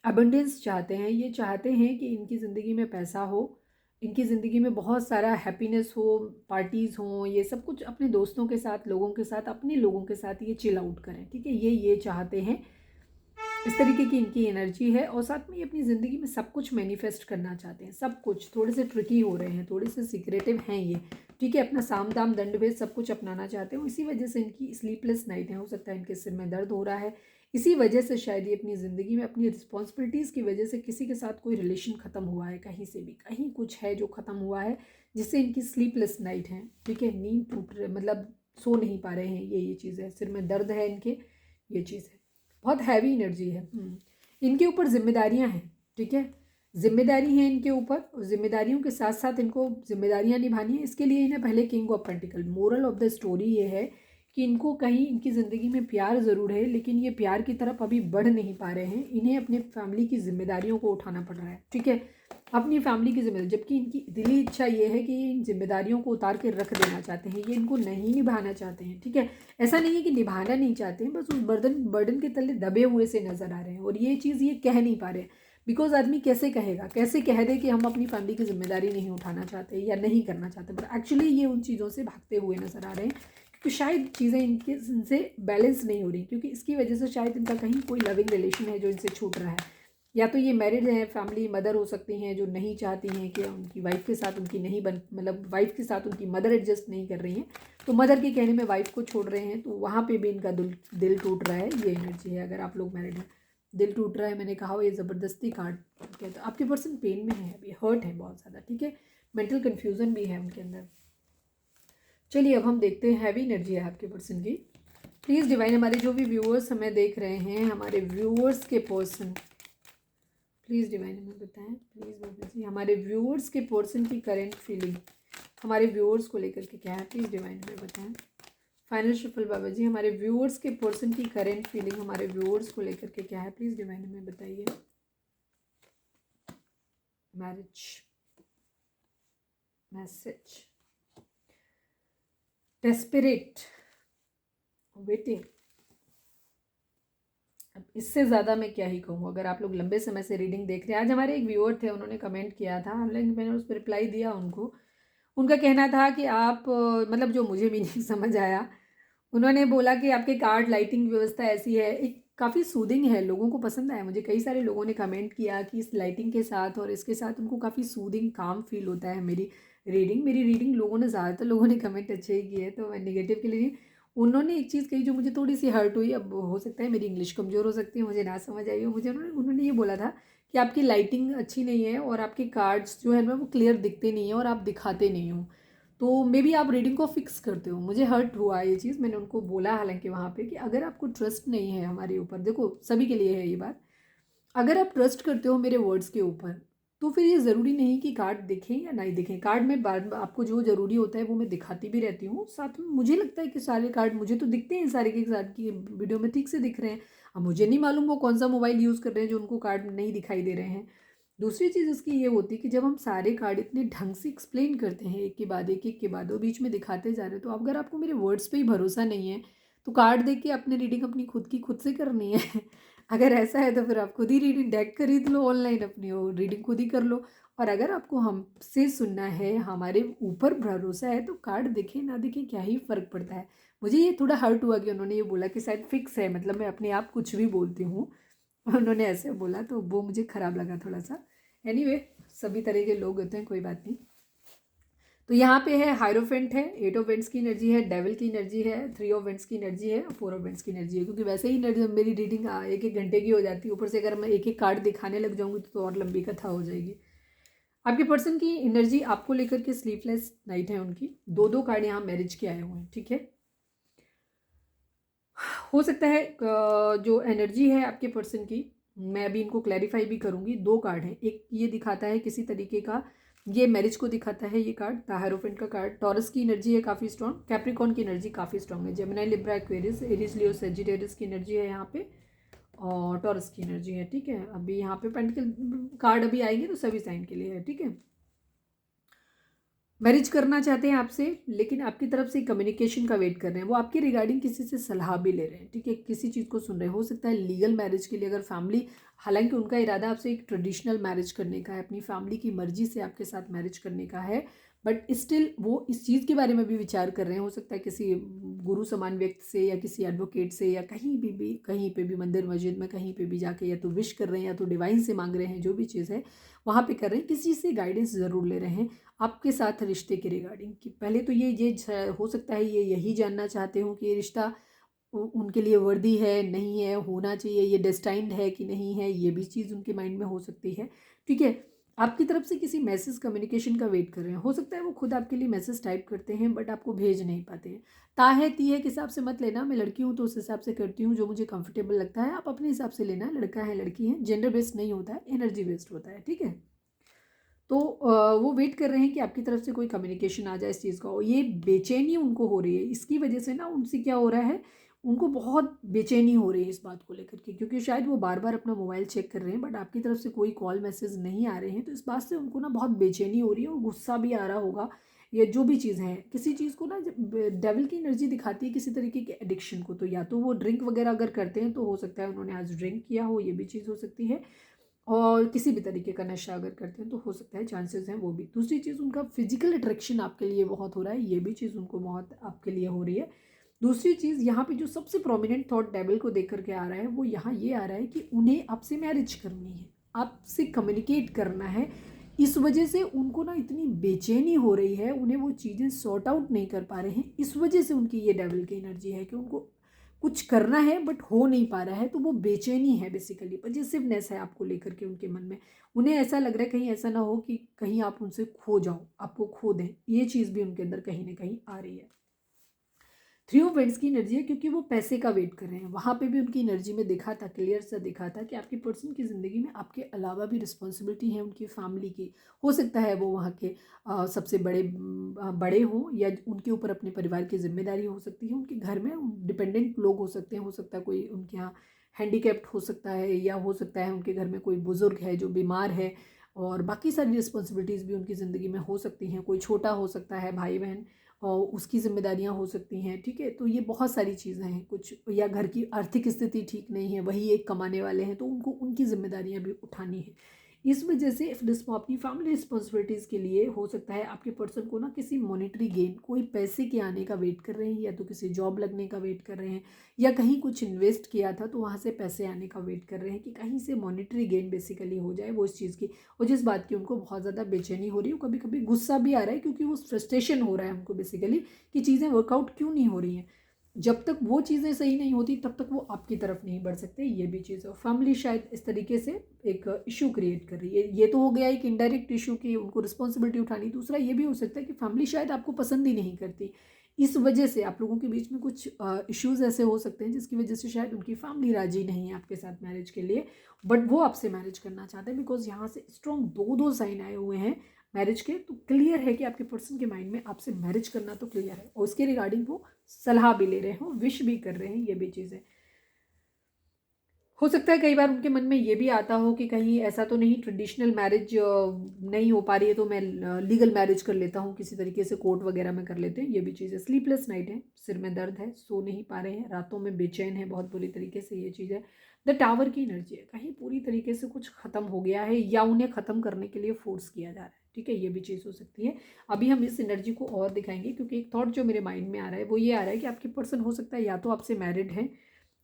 अबंडेंस चाहते हैं, ये चाहते हैं कि इनकी ज़िंदगी में पैसा हो, इनकी ज़िंदगी में बहुत सारा हैप्पीनेस हो, पार्टीज़ हों, ये सब कुछ अपने दोस्तों के साथ, लोगों के साथ, अपने लोगों के साथ ये चिल आउट करें, ठीक है। ये चाहते हैं, इस तरीके की इनकी एनर्जी है। और साथ में ये अपनी ज़िंदगी में सब कुछ मैनिफेस्ट करना चाहते हैं, सब कुछ। थोड़े से ट्रिकी हो रहे हैं, थोड़े से सीक्रेटिव हैं ये, ठीक है। अपना साम दाम दंड भेद सब कुछ अपनाना चाहते हैं। इसी वजह से इनकी स्लीपलेस नाइट है, हो सकता है इनके सिर में दर्द हो रहा है। इसी वजह से शायद ये अपनी ज़िंदगी में अपनी रिस्पॉन्सिबिलिटीज़ की वजह से किसी के साथ कोई रिलेशन ख़त्म हुआ है, कहीं से भी कहीं कुछ है जो ख़त्म हुआ है, जिससे इनकी स्लीपलेस नाइट है, ठीक है। नींद टूट रहे, मतलब सो नहीं पा रहे हैं, ये चीज़ है। सिर में दर्द है इनके, ये चीज़ है। बहुत हैवी एनर्जी है। इनके ऊपर जिम्मेदारियां हैं, ठीक है। जिम्मेदारी है इनके ऊपर, और जिम्मेदारियों के साथ साथ इनको जिम्मेदारियां निभानी है। इसके लिए इन्हें पहले king of pentacle, moral of the story ये है कि इनको कहीं इनकी ज़िंदगी में प्यार ज़रूर है, लेकिन ये प्यार की तरफ अभी बढ़ नहीं पा रहे हैं। इन्हें अपने फैमिली की जिम्मेदारियों को उठाना पड़ रहा है, ठीक है। अपनी फैमिली की जिम्मेदारी, जबकि इनकी दिली इच्छा ये है कि ये इन जिम्मेदारियों को उतार के रख देना चाहते हैं, ये इनको नहीं निभाना चाहते हैं, ठीक है। ऐसा नहीं है कि निभाना नहीं चाहते हैं, बस उस बर्डन के तले दबे हुए से नज़र आ रहे हैं। और ये चीज़ ये कह नहीं पा रहे हैं, बिकॉज आदमी कैसे कहेगा, कैसे कह दे कि हम अपनी फैमिली की जिम्मेदारी नहीं उठाना चाहते या नहीं करना चाहते, बट एक्चुअली ये उन चीज़ों से भागते हुए नज़र आ रहे हैं, क्योंकि शायद चीज़ें इनसे बैलेंस नहीं हो रही, क्योंकि इसकी वजह से शायद इनका कहीं कोई लविंग रिलेशन है जो इनसे छूट रहा है। या तो ये मैरिड हैं, फैमिली मदर हो सकती हैं जो नहीं चाहती हैं कि उनकी वाइफ के साथ उनकी नहीं बन, मतलब वाइफ के साथ उनकी मदर एडजस्ट नहीं कर रही हैं, तो मदर के कहने में वाइफ को छोड़ रहे हैं, तो वहाँ पे भी इनका दिल टूट रहा है। ये एनर्जी है। अगर आप लोग मैरिड हैं, दिल टूट रहा है, मैंने कहा ये ज़बरदस्ती कार्ड, ठीक है। तो आपके पर्सन पेन में है, अभी हर्ट है बहुत ज़्यादा, ठीक है। मेंटल कन्फ्यूज़न भी है उनके अंदर। चलिए अब हम देखते हैं, हैवी एनर्जी है आपके पर्सन की। प्लीज़ डिवाइन, हमारे जो भी व्यूअर्स हमें देख रहे हैं, हमारे व्यूअर्स के पर्सन, प्लीज़ डिवाइन हमें बताएं, प्लीज़ बाबा जी, हमारे व्यूअर्स के पर्सन की करेंट फीलिंग हमारे व्यूअर्स को लेकर के क्या है, प्लीज़ डिवाइन हमें बताएं। फाइनल शफल बाबा जी, हमारे व्यूअर्स के पर्सन की करेंट फीलिंग हमारे व्यूअर्स को लेकर के क्या है, प्लीज़ डिवाइन हमें बताइए। Marriage message, desperate, waiting. अब इससे ज़्यादा मैं क्या ही कहूँ। अगर आप लोग लंबे समय से रीडिंग देख रहे हैं, आज हमारे एक व्यूअर थे, उन्होंने कमेंट किया था, हालांकि मैंने उस पर रिप्लाई दिया उनको। उनका कहना था कि आप मतलब जो मुझे भी नहीं समझ आया, उन्होंने बोला कि आपके कार्ड लाइटिंग व्यवस्था ऐसी है, एक काफ़ी सूदिंग है, लोगों को पसंद आया। मुझे कई सारे लोगों ने कमेंट किया कि इस लाइटिंग के साथ और इसके साथ उनको काफ़ी सूदिंग काम फील होता है। मेरी रीडिंग लोगों ने, ज़्यादातर लोगों ने कमेंट अच्छे ही किए, तो मैं नेगेटिव के लिए। उन्होंने एक चीज़ कही जो मुझे थोड़ी सी हर्ट हुई। अब हो सकता है मेरी इंग्लिश कमज़ोर हो सकती है, मुझे ना समझ आई हो। मुझे उन्होंने ये बोला था कि आपकी लाइटिंग अच्छी नहीं है और आपके कार्ड्स जो है ना वो क्लियर दिखते नहीं हैं और आप दिखाते नहीं हो, तो मे बी आप रीडिंग को फिक्स करते हो। मुझे हर्ट हुआ ये चीज़। मैंने उनको बोला हालांकि वहाँ पे कि अगर आपको ट्रस्ट नहीं है हमारे ऊपर, देखो सभी के लिए है ये बात, अगर आप ट्रस्ट करते हो मेरे वर्ड्स के ऊपर, तो फिर ये ज़रूरी नहीं कि कार्ड दिखें या नहीं दिखें। कार्ड में बार आपको जो ज़रूरी होता है वो मैं दिखाती भी रहती हूँ। साथ में मुझे लगता है कि सारे कार्ड मुझे तो दिखते हैं, सारे के साथ की वीडियो में ठीक से दिख रहे हैं। अब मुझे नहीं मालूम वो कौन सा मोबाइल यूज़ कर रहे हैं जो उनको कार्ड नहीं दिखाई दे रहे हैं। दूसरी चीज़ इसकी ये होती है कि जब हम सारे कार्ड इतने ढंग से एक्सप्लेन करते हैं, एक के बाद एक के बाद और बीच में दिखाते जा रहे हो, तो अगर आपको मेरे वर्ड्स पे ही भरोसा नहीं है, तो कार्ड देख के अपनी रीडिंग अपनी खुद की खुद से करनी है। अगर ऐसा है तो फिर आप खुद ही रीडिंग डेक खरीद लो ऑनलाइन, अपनी वो रीडिंग खुद ही कर लो। और अगर आपको हमसे सुनना है, हमारे ऊपर भरोसा है, तो कार्ड दिखे ना दिखे क्या ही फ़र्क पड़ता है। मुझे ये थोड़ा हर्ट हुआ कि उन्होंने ये बोला कि शायद फिक्स है, मतलब मैं अपने आप कुछ भी बोलती हूँ। उन्होंने ऐसे बोला तो वो मुझे ख़राब लगा थोड़ा सा। एनीवे, सभी तरह के लोग होते हैं, कोई बात नहीं। तो यहाँ पे है हायरोफेंट है, 8 ऑफ वेंट्स की एनर्जी है, डेविल की एनर्जी है, 3 ऑफ वेंट्स की एनर्जी है, 4 ऑफ वेंट्स की एनर्जी है। क्योंकि वैसे ही एनर्जी मेरी रीडिंग एक एक घंटे की हो जाती है, ऊपर से अगर मैं एक एक कार्ड दिखाने लग जाऊँगी तो और लंबी कथा हो जाएगी। आपके पर्सन की एनर्जी आपको लेकर के स्लीपलेस नाइट है उनकी। दो दो कार्ड यहाँ मैरिज के आए हुए हैं, ठीक है। हो सकता है जो एनर्जी है आपके पर्सन की, मैं अभी इनको क्लैरिफाई भी करूँगी। दो कार्ड हैं, एक ये दिखाता है किसी तरीके का, ये मैरिज को दिखाता है ये कार्ड, द हायरोफेंट का कार्ड। टॉरस की एनर्जी है काफ़ी स्ट्रॉन्ग, कैप्रिकॉर्न की एनर्जी काफ़ी स्ट्रॉन्ग है, Gemini Libra Aquarius Aries Leo Sagittarius की एनर्जी है यहाँ पे, और टॉरस की एनर्जी है, ठीक है। अभी यहाँ पे पेंटिकल कार्ड अभी आएंगे तो सभी साइन के लिए है, ठीक है। मैरिज करना चाहते हैं आपसे, लेकिन आपकी तरफ से कम्युनिकेशन का वेट कर रहे हैं। वो आपके रिगार्डिंग किसी से सलाह भी ले रहे हैं, ठीक है, किसी चीज़ को सुन रहे हैं। हो सकता है लीगल मैरिज के लिए, अगर फैमिली, हालांकि उनका इरादा आपसे एक ट्रेडिशनल मैरिज करने का है, अपनी फैमिली की मर्जी से आपके साथ मैरिज करने का है, बट स्टिल वो इस चीज़ के बारे में भी विचार कर रहे हैं। हो सकता है किसी गुरु समान व्यक्ति से या किसी एडवोकेट से या कहीं भी कहीं पे भी, मंदिर मस्जिद में कहीं पे भी जाके या तो विश कर रहे हैं या तो डिवाइन से मांग रहे हैं, जो भी चीज़ है वहाँ पे कर रहे हैं, किसी से गाइडेंस ज़रूर ले रहे हैं आपके साथ रिश्ते के रिगार्डिंग। कि पहले तो ये हो सकता है ये यही जानना चाहते हो कि ये रिश्ता उनके लिए वर्दी है, नहीं है, होना चाहिए, ये डेस्टाइंड है कि नहीं है, ये भी चीज़ उनके माइंड में हो सकती है, ठीक है। आपकी तरफ से किसी मैसेज कम्युनिकेशन का वेट कर रहे हैं। हो सकता है वो खुद आपके लिए मैसेज टाइप करते हैं बट आपको भेज नहीं पाते हैं। ताहे तीहे के हिसाब से मत लेना, मैं लड़की हूँ तो उस हिसाब से करती हूँ, जो मुझे कंफर्टेबल लगता है आप अपने हिसाब से लेना। लड़का है लड़की है, जेंडर बेस्ड नहीं होता है, एनर्जी बेस्ड होता है, ठीक है। तो वो वेट कर रहे हैं कि आपकी तरफ से कोई कम्युनिकेशन आ जाए इस चीज़ का। और ये बेचैनी उनको हो रही है, इसकी वजह से ना उनसे क्या हो रहा है, उनको बहुत बेचैनी हो रही है इस बात को लेकर के, क्योंकि शायद वो बार बार अपना मोबाइल चेक कर रहे हैं बट आपकी तरफ से कोई कॉल मैसेज नहीं आ रहे हैं। तो इस बात से उनको ना बहुत बेचैनी हो रही है और गुस्सा भी आ रहा होगा। ये जो भी चीज़ है, किसी चीज़ को ना डेविल की एनर्जी दिखाती है किसी तरीके के एडिक्शन को, तो या तो वो ड्रिंक वगैरह अगर करते हैं तो हो सकता है उन्होंने आज ड्रिंक किया हो, ये भी चीज़ हो सकती है। और किसी भी तरीके का नशा अगर करते हैं तो हो सकता है, चांसेस हैं वो भी। दूसरी चीज़, उनका फिजिकल अट्रैक्शन आपके लिए बहुत हो रहा है, ये भी चीज़ उनको बहुत आपके लिए हो रही है। दूसरी चीज़ यहाँ पे जो सबसे प्रोमिनेंट थॉट डेविल को देख करके आ रहा है, वो यहाँ ये आ रहा है कि उन्हें आपसे मैरिज करनी है, आपसे कम्युनिकेट करना है। इस वजह से उनको ना इतनी बेचैनी हो रही है, उन्हें वो चीज़ें सॉर्ट आउट नहीं कर पा रहे हैं। इस वजह से उनकी ये डेविल की एनर्जी है कि उनको कुछ करना है बट हो नहीं पा रहा है, तो वो बेचैनी है, बेसिकली पॉजिटिवनेस है आपको लेकर के उनके मन में। उन्हें ऐसा लग रहा है कहीं ऐसा ना हो कि कहीं आप उनसे खो जाओ, आपको खो दें, ये चीज़ भी उनके अंदर कहीं ना कहीं आ रही है। थ्री ऑफ वेंट्स की एनर्जी है, क्योंकि वो पैसे का वेट कर रहे हैं। वहाँ पे भी उनकी एनर्जी में दिखा था, क्लियर सा दिखा था कि आपकी पर्सन की ज़िंदगी में आपके अलावा भी रिस्पॉन्सिबिलिटी है उनकी फैमिली की। हो सकता है वो वहाँ के सबसे बड़े हों, या उनके ऊपर अपने परिवार की जिम्मेदारी हो सकती है। उनके घर में डिपेंडेंट लोग हो सकते हैं, हो सकता है कोई उनके यहाँ हैंडीकैप्ड हो सकता है, या हो सकता है उनके घर में कोई बुज़ुर्ग है जो बीमार है, और बाकी सारी रिस्पॉन्सिबिलिटीज़ भी उनकी ज़िंदगी में हो सकती हैं। कोई छोटा हो सकता है भाई बहन, और उसकी जिम्मेदारियां हो सकती हैं, ठीक है। तो ये बहुत सारी चीज़ें हैं कुछ, या घर की आर्थिक स्थिति ठीक नहीं है, वही एक कमाने वाले हैं तो उनको उनकी जिम्मेदारियां भी उठानी है। इस वजह से अपनी फैमिली रिस्पॉन्सिबिलिटीज़ के लिए हो सकता है आपके पर्सन को ना किसी मॉनेटरी गेन, कोई पैसे के आने का वेट कर रहे हैं, या तो किसी जॉब लगने का वेट कर रहे हैं, या कहीं कुछ इन्वेस्ट किया था तो वहाँ से पैसे आने का वेट कर रहे हैं कि कहीं से मॉनेटरी गेन बेसिकली हो जाए वो इस चीज़ की। और जिस बात की उनको बहुत ज़्यादा बेचैनी हो रही है, कभी कभी गुस्सा भी आ रहा है, क्योंकि वो फ्रस्ट्रेशन हो रहा है उनको बेसिकली कि चीज़ें वर्कआउट क्यों नहीं हो रही हैं। जब तक वो चीज़ें सही नहीं होती तब तक वो आपकी तरफ नहीं बढ़ सकते, ये भी चीज़ है। फैमिली शायद इस तरीके से एक इशू क्रिएट कर रही है। ये तो हो गया एक इनडायरेक्ट इशू की उनको रिस्पॉन्सिबिलिटी उठानी। दूसरा ये भी हो सकता है कि फैमिली शायद आपको पसंद ही नहीं करती, इस वजह से आप लोगों के बीच में कुछ इश्यूज ऐसे हो सकते हैं जिसकी वजह से शायद उनकी फैमिली राजी नहीं है आपके साथ मैरिज के लिए, बट वो आपसे मैरिज करना चाहते हैं। बिकॉज यहाँ से स्ट्रॉन्ग दो दो साइन आए हुए हैं मैरिज के, तो क्लियर है कि आपके पर्सन के माइंड में आपसे मैरिज करना तो क्लियर है, और उसके रिगार्डिंग वो सलाह भी ले रहे हो, विश भी कर रहे हैं, ये भी चीज़ें हो सकता है। कई बार उनके मन में ये भी आता हो कि कहीं ऐसा तो नहीं ट्रेडिशनल मैरिज नहीं हो पा रही है तो मैं लीगल मैरिज कर लेता हूँ, किसी तरीके से कोर्ट वगैरह में कर लेते हैं, ये भी चीज़ है। स्लीपलेस नाइट है, सिर में दर्द है, सो नहीं पा रहे हैं, रातों में बेचैन है बहुत बुरी तरीके से, ये चीज़ है। द टावर की एनर्जी है, कहीं पूरी तरीके से कुछ ख़त्म हो गया है या उन्हें ख़त्म करने के लिए फोर्स किया जा रहा है, ठीक है, ये भी चीज़ हो सकती है। अभी हम इस एनर्जी को और दिखाएंगे, क्योंकि एक थॉट जो मेरे माइंड में आ रहा है वो ये आ रहा है कि आपके पर्सन हो सकता है या तो आपसे मैरिड है,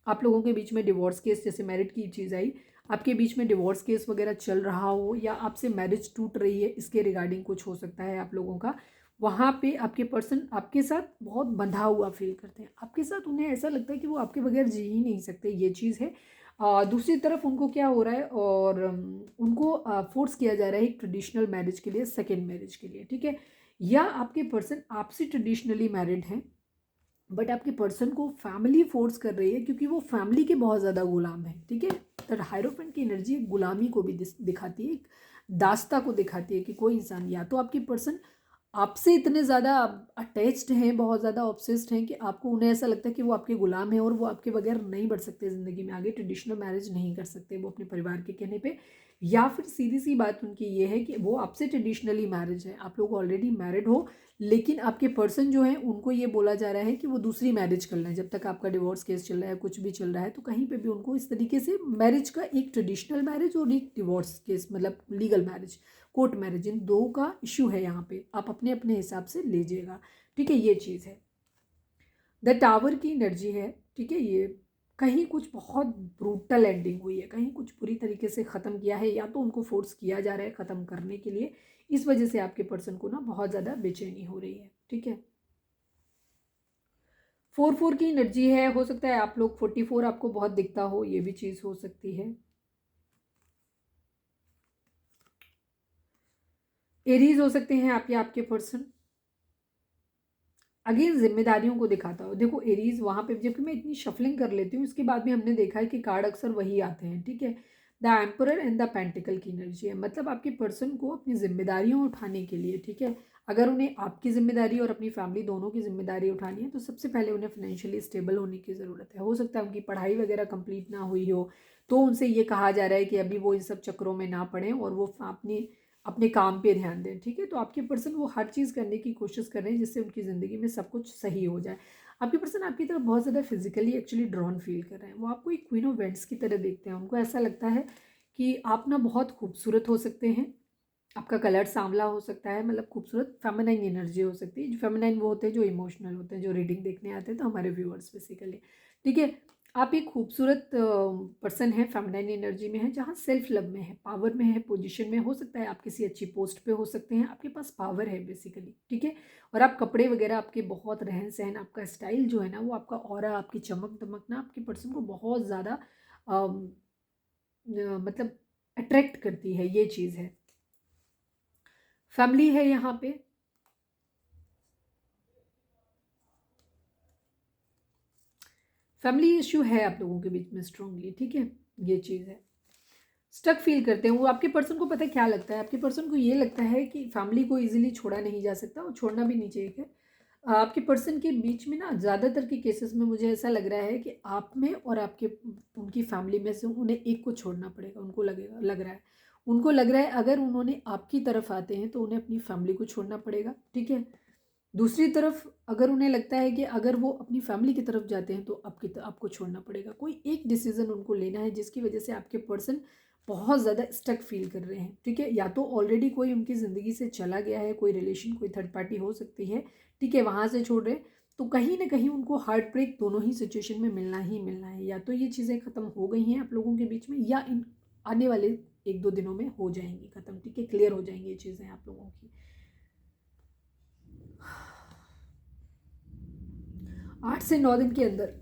आप लोगों के बीच में डिवोर्स केस, जैसे मैरिड की चीज़ आई, आपके बीच में डिवोर्स केस वगैरह चल रहा हो, या आपसे मैरिज टूट रही है, इसके रिगार्डिंग कुछ हो सकता है आप लोगों का। वहाँ पे आपके पर्सन आपके साथ बहुत बंधा हुआ फील करते हैं, आपके साथ उन्हें ऐसा लगता है कि वो आपके बगैर जी ही नहीं सकते, ये चीज़ है। दूसरी तरफ उनको क्या हो रहा है, और उनको फोर्स किया जा रहा है एक ट्रेडिशनल मैरिज के लिए, सेकेंड मैरिज के लिए, ठीक है। या आपके पर्सन आपसे ट्रेडिशनली मैरिड हैं बट आपके पर्सन को फैमिली फोर्स कर रही है, क्योंकि वो फैमिली के बहुत ज़्यादा गुलाम है, ठीक है। तो हायरोफेंट की एनर्जी एक गुलामी को भी दिखाती है, एक दास्ता को दिखाती है कि कोई इंसान, या तो आपके पर्सन आपसे इतने ज़्यादा अटैच्ड हैं, बहुत ज़्यादा ऑब्सेस्ड हैं कि आपको उन्हें ऐसा लगता है कि वो आपके गुलाम हैं और वो आपके बगैर नहीं बढ़ सकते ज़िंदगी में आगे, ट्रेडिशनल मैरिज नहीं कर सकते वो अपने परिवार के कहने पे, या फिर सीधी सी बात उनकी ये है कि वो आपसे ट्रेडिशनली मैरिज है, आप लोग ऑलरेडी मैरिड हो, लेकिन आपके पर्सन जो है उनको ये बोला जा रहा है कि वो दूसरी मैरिज कर लें। जब तक आपका डिवोर्स केस चल रहा है, कुछ भी चल रहा है, तो कहीं पे भी उनको इस तरीके से मैरिज का, एक ट्रेडिशनल मैरिज और एक डिवोर्स केस मतलब लीगल मैरिज, कोर्ट मैरिज, इन दो का इशू है यहाँ पे। आप अपने अपने हिसाब से लीजिएगा, ठीक है। ये चीज़ है, द टावर की एनर्जी है, ठीक है। ये कहीं कुछ बहुत ब्रूटल एंडिंग हुई है, कहीं कुछ पूरी तरीके से ख़त्म किया है, या तो उनको फोर्स किया जा रहा है ख़त्म करने के लिए। इस वजह से आपके पर्सन को ना बहुत ज़्यादा बेचैनी हो रही है, ठीक है। 4-4 की एनर्जी है, हो सकता है आप लोग 44 आपको बहुत दिखता हो, ये भी चीज़ हो सकती है। एरीज हो सकते हैं आप या आपके पर्सन। अगेन जिम्मेदारियों को दिखाता हो। देखो एरीज वहाँ पे, जबकि मैं इतनी शफलिंग कर लेती हूँ, इसके बाद भी हमने देखा है कि कार्ड अक्सर वही आते हैं, ठीक है। The emperor and the pentacle की एनर्जी है, मतलब आपके पर्सन को अपनी जिम्मेदारियाँ उठाने के लिए, ठीक है, अगर उन्हें आपकी जिम्मेदारी और अपनी फैमिली दोनों की जिम्मेदारी उठानी है, तो सबसे पहले उन्हें फाइनेंशियली स्टेबल होने की ज़रूरत है। हो सकता है उनकी पढ़ाई वगैरह कंप्लीट ना हुई हो, तो उनसे ये कहा जा रहा है कि अभी वो इन सब चक्करों में ना पड़ें और वो अपनी अपने काम पे ध्यान दें, ठीक है। तो आपके पर्सन वो हर चीज़ करने की कोशिश कर रहे हैं जिससे उनकी ज़िंदगी में सब कुछ सही हो जाए। आपके पर्सन आपकी तरफ बहुत ज़्यादा फिजिकली एक्चुअली ड्रॉन फील कर रहे हैं। वो आपको एक क्वीन ऑफ वेंट्स की तरह देखते हैं। उनको ऐसा लगता है कि आप ना बहुत खूबसूरत हो सकते हैं, आपका कलर सांवला हो सकता है, मतलब खूबसूरत फेमिनाइन एनर्जी हो सकती है। जो फेमिनाइन वो होते हैं जो इमोशनल होते हैं, जो रीडिंग देखने आते हैं, तो हमारे व्यूअर्स बेसिकली, ठीक है। आप एक खूबसूरत पर्सन है, फेमिनाइन एनर्जी में है, जहाँ सेल्फ लव में है, पावर में है, पोजीशन में हो सकता है, आप किसी अच्छी पोस्ट पे हो सकते हैं, आपके पास पावर है बेसिकली, ठीक है। और आप कपड़े वगैरह, आपके बहुत रहन सहन, आपका स्टाइल जो है ना, वो आपका ऑरा, आपकी चमक दमक ना आपके पर्सन को बहुत ज़्यादा मतलब अट्रैक्ट करती है, ये चीज़ है। फैमिली है यहाँ पे, फैमिली इश्यू है आप लोगों के बीच में स्ट्रांगली, ठीक है। ये चीज़ है, स्टक फील करते हैं वो। आपके पर्सन को पता है क्या लगता है, आपके पर्सन को ये लगता है कि फैमिली को इजीली छोड़ा नहीं जा सकता और छोड़ना भी नहीं चाहिए। आपके पर्सन के बीच में ना ज़्यादातर के केसेस में मुझे ऐसा लग रहा है कि आप में और आपके उनकी फैमिली में से उन्हें एक को छोड़ना पड़ेगा। उनको लगेगा, लग रहा है, उनको लग रहा है अगर उन्होंने आपकी तरफ आते हैं तो उन्हें अपनी फैमिली को छोड़ना पड़ेगा, ठीक है। दूसरी तरफ अगर उन्हें लगता है कि अगर वो अपनी फैमिली की तरफ जाते हैं तो आपको छोड़ना पड़ेगा। कोई एक डिसीजन उनको लेना है जिसकी वजह से आपके पर्सन बहुत ज़्यादा स्टक फील कर रहे हैं, ठीक है। या तो ऑलरेडी कोई उनकी ज़िंदगी से चला गया है, कोई रिलेशन, कोई थर्ड पार्टी हो सकती है, ठीक है, वहाँ से छोड़ रहे हैं, तो कहीं ना कहीं उनको हार्ट ब्रेक दोनों ही सिचुएशन में मिलना ही मिलना है। या तो ये चीज़ें ख़त्म हो गई हैं आप लोगों के बीच में, या इन आने वाले 1-2 दिनों में हो जाएंगी ख़त्म, ठीक है, क्लियर हो जाएंगी ये चीज़ें आप लोगों की। 8 से 9 दिन के अंदर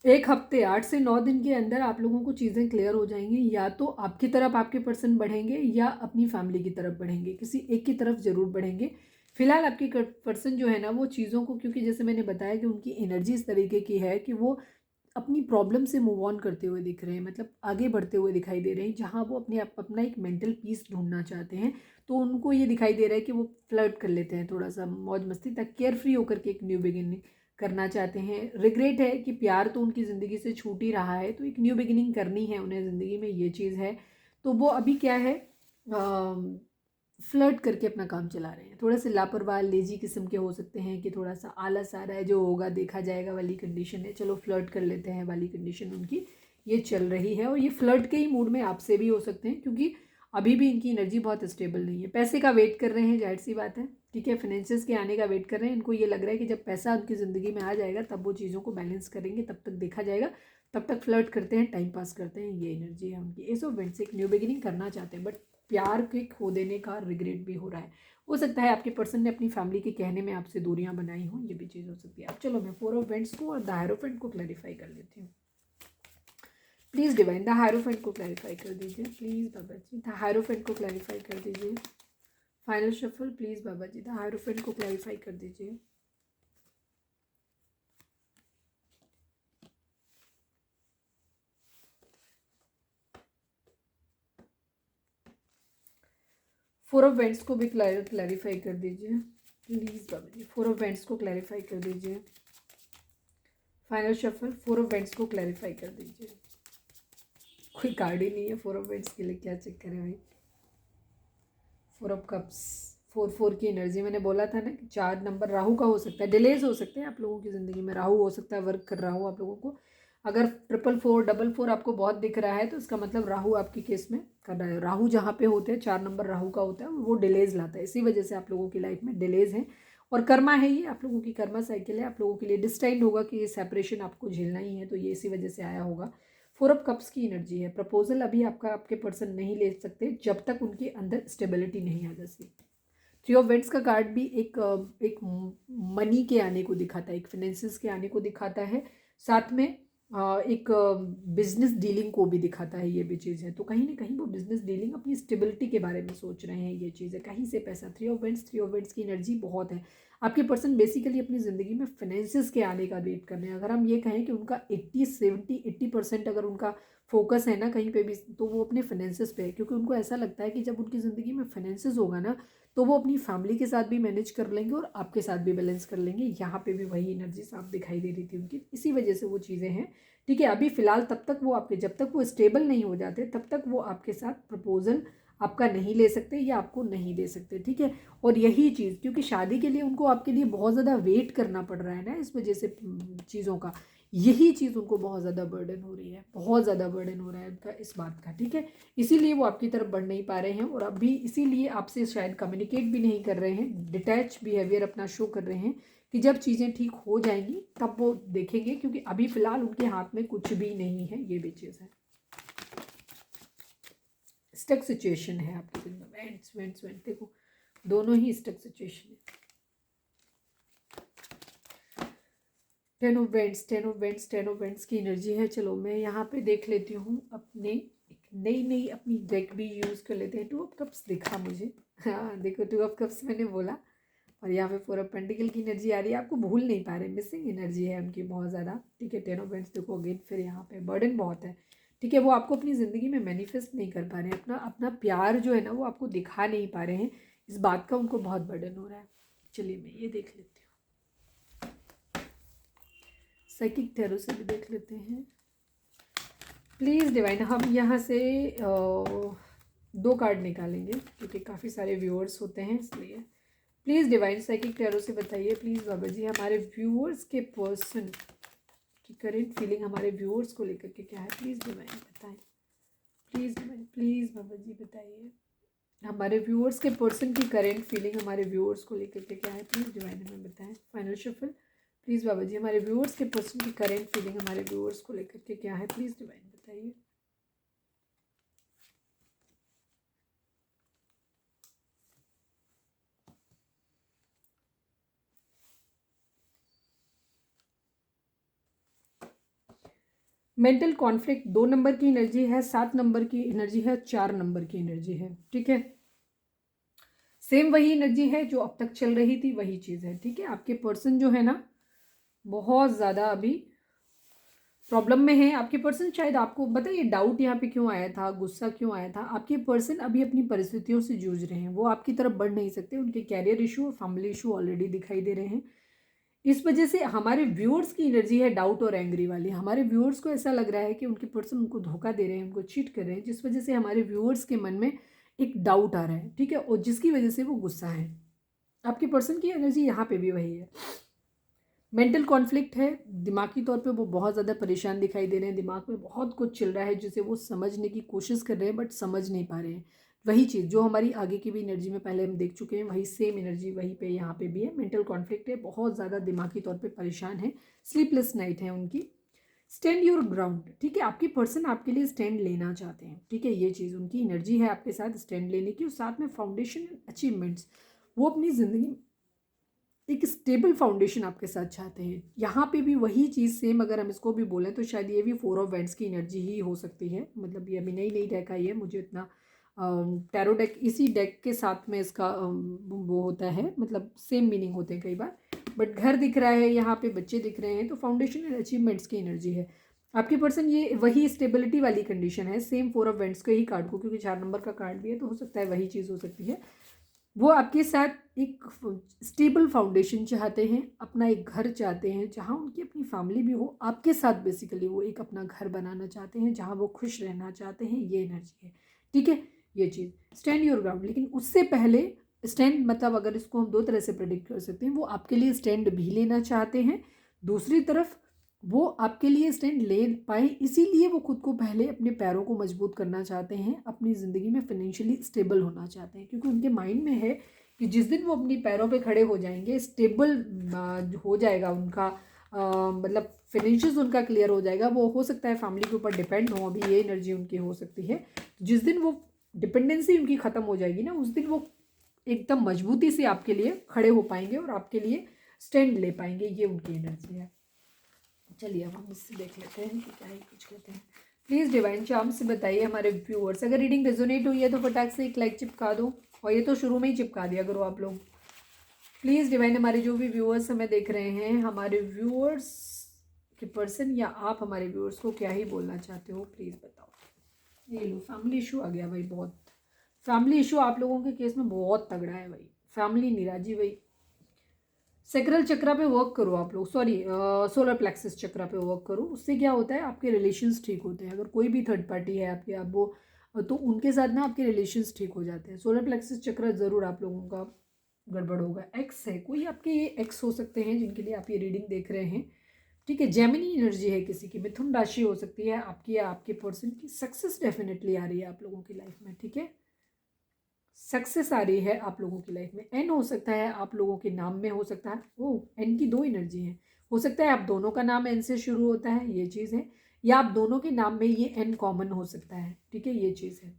एक हफ्ते, 8 से 9 दिन के अंदर आप लोगों को चीज़ें क्लियर हो जाएंगी। या तो आपकी तरफ आपके पर्सन बढ़ेंगे या अपनी फैमिली की तरफ बढ़ेंगे, किसी एक की तरफ ज़रूर बढ़ेंगे। फिलहाल आपके पर्सन जो है ना, वो चीज़ों को, क्योंकि जैसे मैंने बताया कि उनकी एनर्जी इस तरीके की है कि वो अपनी प्रॉब्लम से मूव ऑन करते हुए दिख रहे हैं, मतलब आगे बढ़ते हुए दिखाई दे रहे हैं, जहाँ वो अपना एक मेंटल पीस ढूंढना चाहते हैं। तो उनको ये दिखाई दे रहा है कि वो फ्लर्ट कर लेते हैं थोड़ा सा, मौज मस्ती तक, केयर फ्री होकर के एक न्यू बिगिनिंग करना चाहते हैं। रिग्रेट है कि प्यार तो उनकी ज़िंदगी से छूट ही रहा है, तो एक न्यू बिगिनिंग करनी है उन्हें ज़िंदगी में, ये चीज़ है। तो वो अभी क्या है, फ्लर्ट करके अपना काम चला रहे हैं। थोड़े से लापरवाह लेजी किस्म के हो सकते हैं कि थोड़ा सा आलस आ रहा है, जो होगा देखा जाएगा वाली कंडीशन है, चलो फ्लर्ट कर लेते हैं वाली कंडीशन उनकी ये चल रही है। और ये फ्लर्ट के ही मूड में आपसे भी हो सकते हैं, क्योंकि अभी भी इनकी एनर्जी बहुत स्टेबल नहीं है। पैसे का वेट कर रहे हैं, जाहिर सी बात है, ठीक है, फाइनेंसिस के आने का वेट कर रहे हैं। इनको ये लग रहा है कि जब पैसा उनकी ज़िंदगी में आ जाएगा तब वो चीज़ों को बैलेंस करेंगे, तब तक देखा जाएगा, तब तक फ्लर्ट करते हैं, टाइम पास करते हैं, ये एनर्जी है उनकी। एस ऑफ वेंट्स एक न्यू बिगिनिंग करना चाहते हैं, बट प्यार के खो देने का रिग्रेट भी हो रहा है। हो सकता है आपके पर्सन ने अपनी फैमिली के कहने में आपसे दूरियां बनाई हों, ये भी चीज़ हो सकती है। अब चलो मैं 4 ऑफ वेंट्स को और द हायरोफेंट को क्लैरिफाई कर लेती हूँ। प्लीज़ डिवाइन द हायरोफेंट को क्लैरिफाई कर दीजिए प्लीज़ बाबा जी, द हायरोफेंट को क्लैरिफाई कर दीजिए। फाइनल शफल प्लीज़ बाबा जी, द हायरोफेंट को क्लैरिफाई कर दीजिए। फोर ऑफ वेंट्स को भी क्लैरिफाई कर दीजिए प्लीज़ बाबा जी। 4 ऑफ वेंट्स को क्लैरिफाई कर दीजिए। Final shuffle. 4 ऑफ वेंट्स को क्लैरिफाई कर दीजिए। कोई कार्ड ही नहीं है 4 ऑफ वेंट्स के लिए, क्या चक्कर है भाई। 4 ऑफ कप्स, 4 की एनर्जी। मैंने बोला था ना कि 4 नंबर राहु का हो सकता है, डिलेज हो सकते हैं आप लोगों की ज़िंदगी में। राहु हो सकता है वर्क कर रहा हो आप लोगों को। अगर 444 आपको बहुत दिख रहा है तो इसका मतलब राहु आपके केस में कर रहा है। राहु जहाँ पे होते हैं 4 नंबर राहु का होता है, वो डिलेज लाता है। इसी वजह से आप लोगों की लाइफ में डिलेज है। और कर्मा है ये, आप लोगों की कर्मा साइकिल है। आप लोगों के लिए डिस्टाइंड होगा कि ये सेपरेशन आपको झेलना ही है, तो ये इसी वजह से आया होगा। 4 ऑफ कप्स की एनर्जी है। प्रपोजल अभी आपके पर्सन नहीं ले सकते जब तक उनके अंदर स्टेबिलिटी नहीं आ जाती। 3 ऑफ वेंट्स का कार्ड भी एक मनी के आने को दिखाता है, एक फाइनेंसिस के आने को दिखाता है। साथ में एक बिजनेस डीलिंग को भी दिखाता है, ये भी चीज़ है। तो कहीं ना कहीं वो बिजनेस डीलिंग, अपनी स्टेबिलिटी के बारे में सोच रहे हैं, ये चीज़ है। कहीं से पैसा, 3 ऑफ वेंट्स की एनर्जी बहुत है। आपके पर्सन बेसिकली अपनी ज़िंदगी में फाइनेंसिस के आने का वेट कर रहे हैं। अगर हम ये कहें कि उनका 80% अगर उनका फोकस है ना कहीं पे भी, तो वो अपने फाइनेंसिस पे है। क्योंकि उनको ऐसा लगता है कि जब उनकी ज़िंदगी में फाइनेंसिस होगा ना, तो वो अपनी फैमिली के साथ भी मैनेज कर लेंगे और आपके साथ भी बैलेंस कर लेंगे। यहाँ पे भी वही एनर्जी साफ दिखाई दे रही थी उनकी, इसी वजह से वो चीज़ें हैं। ठीक है, अभी फिलहाल तब तक वो आपके, जब तक वो स्टेबल नहीं हो जाते तब तक वो आपके साथ प्रपोजल आपका नहीं ले सकते या आपको नहीं दे सकते। ठीक है, और यही चीज़, क्योंकि शादी के लिए उनको आपके लिए बहुत ज़्यादा वेट करना पड़ रहा है ना, इस वजह से चीज़ों का, यही चीज़ उनको बहुत ज़्यादा बर्डन हो रही है, बहुत ज़्यादा बर्डन हो रहा है उनका इस बात का। ठीक है, इसीलिए वो आपकी तरफ बढ़ नहीं पा रहे हैं और अभी इसीलिए आपसे शायद कम्युनिकेट भी नहीं कर रहे हैं, डिटैच बिहेवियर अपना शो कर रहे हैं कि जब चीज़ें ठीक हो जाएंगी तब वो देखेंगे। क्योंकि अभी फ़िलहाल उनके हाथ में कुछ भी नहीं है, ये भी चीज़ है। स्टक सिचुएशन है आपकी जिंदगी में। वेंट्स देखो, दोनों ही स्टक सिचुएशन है। 10 ऑफ वेंट्स की एनर्जी है। चलो मैं यहाँ पे देख लेती हूँ, अपने एक नई अपनी डेक भी यूज़ कर लेते हैं। 2 ऑफ कप्स दिखा मुझे, हाँ देखो 2 ऑफ कप्स मैंने बोला। और यहाँ पे 4 ऑफ पेंटिकल की एनर्जी आ रही है। आपको भूल नहीं पा रहे, मिसिंग एनर्जी है उनकी बहुत ज़्यादा। ठीक है, 10 ऑफ वेंट्स देखो अगेन, फिर यहाँ पे बर्डन बहुत है। ठीक है, वो आपको अपनी ज़िंदगी में मैनिफेस्ट नहीं कर पा रहे हैं, अपना अपना प्यार जो है ना वो आपको दिखा नहीं पा रहे हैं। इस बात का उनको बहुत बर्डन हो रहा है। चलिए मैं ये देख लेती हूँ, साइकिक टैरो से भी देख लेते हैं। प्लीज़ डिवाइन, हम यहाँ से 2 कार्ड निकालेंगे क्योंकि काफ़ी सारे व्यूअर्स होते हैं, इसलिए प्लीज़ डिवाइन साइकिक टैरो से बताइए प्लीज़ बाबा जी, हमारे व्यूअर्स के पर्सन की करेंट फीलिंग हमारे व्यूअर्स को लेकर के क्या है। प्लीज़ डिवाइन बताएं, प्लीज़ डिवाइन, प्लीज़ बाबा जी बताइए हमारे व्यूअर्स के पर्सन की करेंट फीलिंग हमारे व्यूअर्स को लेकर के क्या है। प्लीज़ डिवाइन हमें बताएं। Final shuffle. प्लीज़ बाबा जी हमारे व्यूअर्स के पर्सन की करेंट फीलिंग हमारे व्यूअर्स को लेकर के क्या है। प्लीज़ डिवाइन बताइए। मेंटल कॉन्फ्लिक्ट 2 नंबर की एनर्जी है, 7 नंबर की एनर्जी है, 4 नंबर की एनर्जी है। ठीक है, सेम वही एनर्जी है जो अब तक चल रही थी, वही चीज़ है। ठीक है, आपके पर्सन जो है ना बहुत ज़्यादा अभी प्रॉब्लम में है। आपके पर्सन शायद, आपको बताइए डाउट यहाँ पे क्यों आया था, गुस्सा क्यों आया था। आपके पर्सन अभी अपनी परिस्थितियों से जूझ रहे हैं, वो आपकी तरफ बढ़ नहीं सकते। उनके कैरियर इशू और फैमिली इशू ऑलरेडी दिखाई दे रहे हैं। इस वजह से हमारे व्यूअर्स की एनर्जी है डाउट और एंग्री वाली। हमारे व्यूअर्स को ऐसा लग रहा है कि उनके पर्सन उनको धोखा दे रहे हैं, उनको चीट कर रहे हैं, जिस वजह से हमारे व्यूअर्स के मन में एक डाउट आ रहा है। ठीक है, और जिसकी वजह से वो गुस्सा है। आपके पर्सन की एनर्जी यहाँ पे भी वही है, मेंटल कॉन्फ्लिक्ट है। दिमागी तौर पे वो बहुत ज़्यादा परेशान दिखाई दे रहे हैं, दिमाग में बहुत कुछ चल रहा है जिसे वो समझने की कोशिश कर रहे हैं बट समझ नहीं पा रहे हैं। वही चीज़ जो हमारी आगे की भी एनर्जी में पहले हम देख चुके हैं, वही सेम एनर्जी वहीं पे यहाँ पे भी है। मेंटल कॉन्फ्लिक्ट है, बहुत ज़्यादा दिमागी तौर पे परेशान है, स्लीपलेस नाइट है उनकी। Stand your ground. ठीक है, आपके पर्सन आपके लिए स्टैंड लेना चाहते हैं। ठीक है, ये चीज़ उनकी एनर्जी है आपके साथ स्टैंड लेने की, और साथ में फाउंडेशन अचीवमेंट्स, वो अपनी ज़िंदगी एक स्टेबल फाउंडेशन आपके साथ चाहते हैं। यहाँ पे भी वही चीज़ सेम, अगर हम इसको भी बोलें तो शायद ये भी 4 ऑफ वेंट्स की एनर्जी ही हो सकती है। मतलब ये अभी नई डेक आई है, मुझे इतना टैरो डेक इसी डेक के साथ में इसका वो होता है, मतलब सेम मीनिंग होते हैं कई बार। बट घर दिख रहा है, यहाँ पे बच्चे दिख रहे हैं, तो फाउंडेशन एंड अचीवमेंट्स की एनर्जी है। आपके पर्सन ये वही स्टेबिलिटी वाली कंडीशन है, सेम 4 ऑफ वेंट्स के ही कार्ड को, क्योंकि 4 नंबर का कार्ड भी है तो हो सकता है वही चीज़ हो सकती है। वो आपके साथ एक स्टेबल फाउंडेशन चाहते हैं, अपना एक घर चाहते हैं जहाँ उनकी अपनी फैमिली भी हो, आपके साथ बेसिकली वो एक अपना घर बनाना चाहते हैं जहाँ वो खुश रहना चाहते हैं, ये एनर्जी है। ठीक है, ये चीज़ स्टैंड योर ग्राउंड। लेकिन उससे पहले स्टैंड मतलब अगर इसको हम दो तरह से प्रेडिक्ट कर सकते हैं, वो आपके लिए स्टैंड भी लेना चाहते हैं, दूसरी तरफ वो आपके लिए स्टैंड ले पाए इसीलिए वो खुद को पहले अपने पैरों को मजबूत करना चाहते हैं, अपनी ज़िंदगी में फाइनेंशियली स्टेबल होना चाहते हैं, क्योंकि उनके माइंड में है कि जिस दिन वो अपनी पैरों पे खड़े हो जाएंगे, स्टेबल हो जाएगा उनका, मतलब फाइनेंशियल्स उनका क्लियर हो जाएगा, वो हो सकता है फैमिली के ऊपर डिपेंड हो, अभी ये एनर्जी उनकी हो सकती है। जिस दिन वो डिपेंडेंसी उनकी ख़त्म हो जाएगी ना, उस दिन वो एकदम मजबूती से आपके लिए खड़े हो पाएंगे और आपके लिए स्टैंड ले पाएंगे, ये उनकी एनर्जी है। चलिए अब हम इससे देख लेते हैं कि क्या ही कुछ कहते हैं। प्लीज़ डिवाइन चार्म से बताइए हमारे व्यूअर्स, अगर रीडिंग रेजोनेट हुई है तो फटाक से एक लाइक चिपका दो, और ये तो शुरू में ही चिपका दिया करो आप लोग। प्लीज़ डिवाइन हमारे जो भी व्यूअर्स हमें देख रहे हैं, हमारे व्यूअर्स के पर्सन या आप हमारे व्यूअर्स को क्या ही बोलना चाहते हो, प्लीज़ बताओ। ये लो, फैमिली इशू आ गया भाई, बहुत फैमिली इशू आप लोगों के केस में बहुत तगड़ा है भाई, फैमिली निराजी भाई। सेक्रल चक्रा पे वर्क करो आप लोग, सॉरी सोलर प्लेक्सस चक्रा पे वर्क करो, उससे क्या होता है आपके रिलेशंस ठीक होते हैं। अगर कोई भी थर्ड पार्टी है आपके, आप वो तो उनके साथ ना आपके रिलेशंस ठीक हो जाते हैं। सोलर प्लेक्सस चक्रा ज़रूर आप लोगों का गड़बड़ होगा। एक्स है कोई आपके, ये एक्स हो सकते हैं जिनके लिए आप ये रीडिंग देख रहे हैं। ठीक है, जेमिनी एनर्जी है किसी की, मिथुन राशि हो सकती है आपकी या आपके पर्सन की। सक्सेस डेफिनेटली आ रही है आप लोगों की लाइफ में। ठीक है, सक्सेस आ रही है आप लोगों की लाइफ में। एन हो सकता है आप लोगों के नाम में, हो सकता है वो एन की दो एनर्जी है, हो सकता है आप दोनों का नाम एन से शुरू होता है, ये चीज़ है, या आप दोनों के नाम में ये एन कॉमन हो सकता है। ठीक है, ये चीज़ है,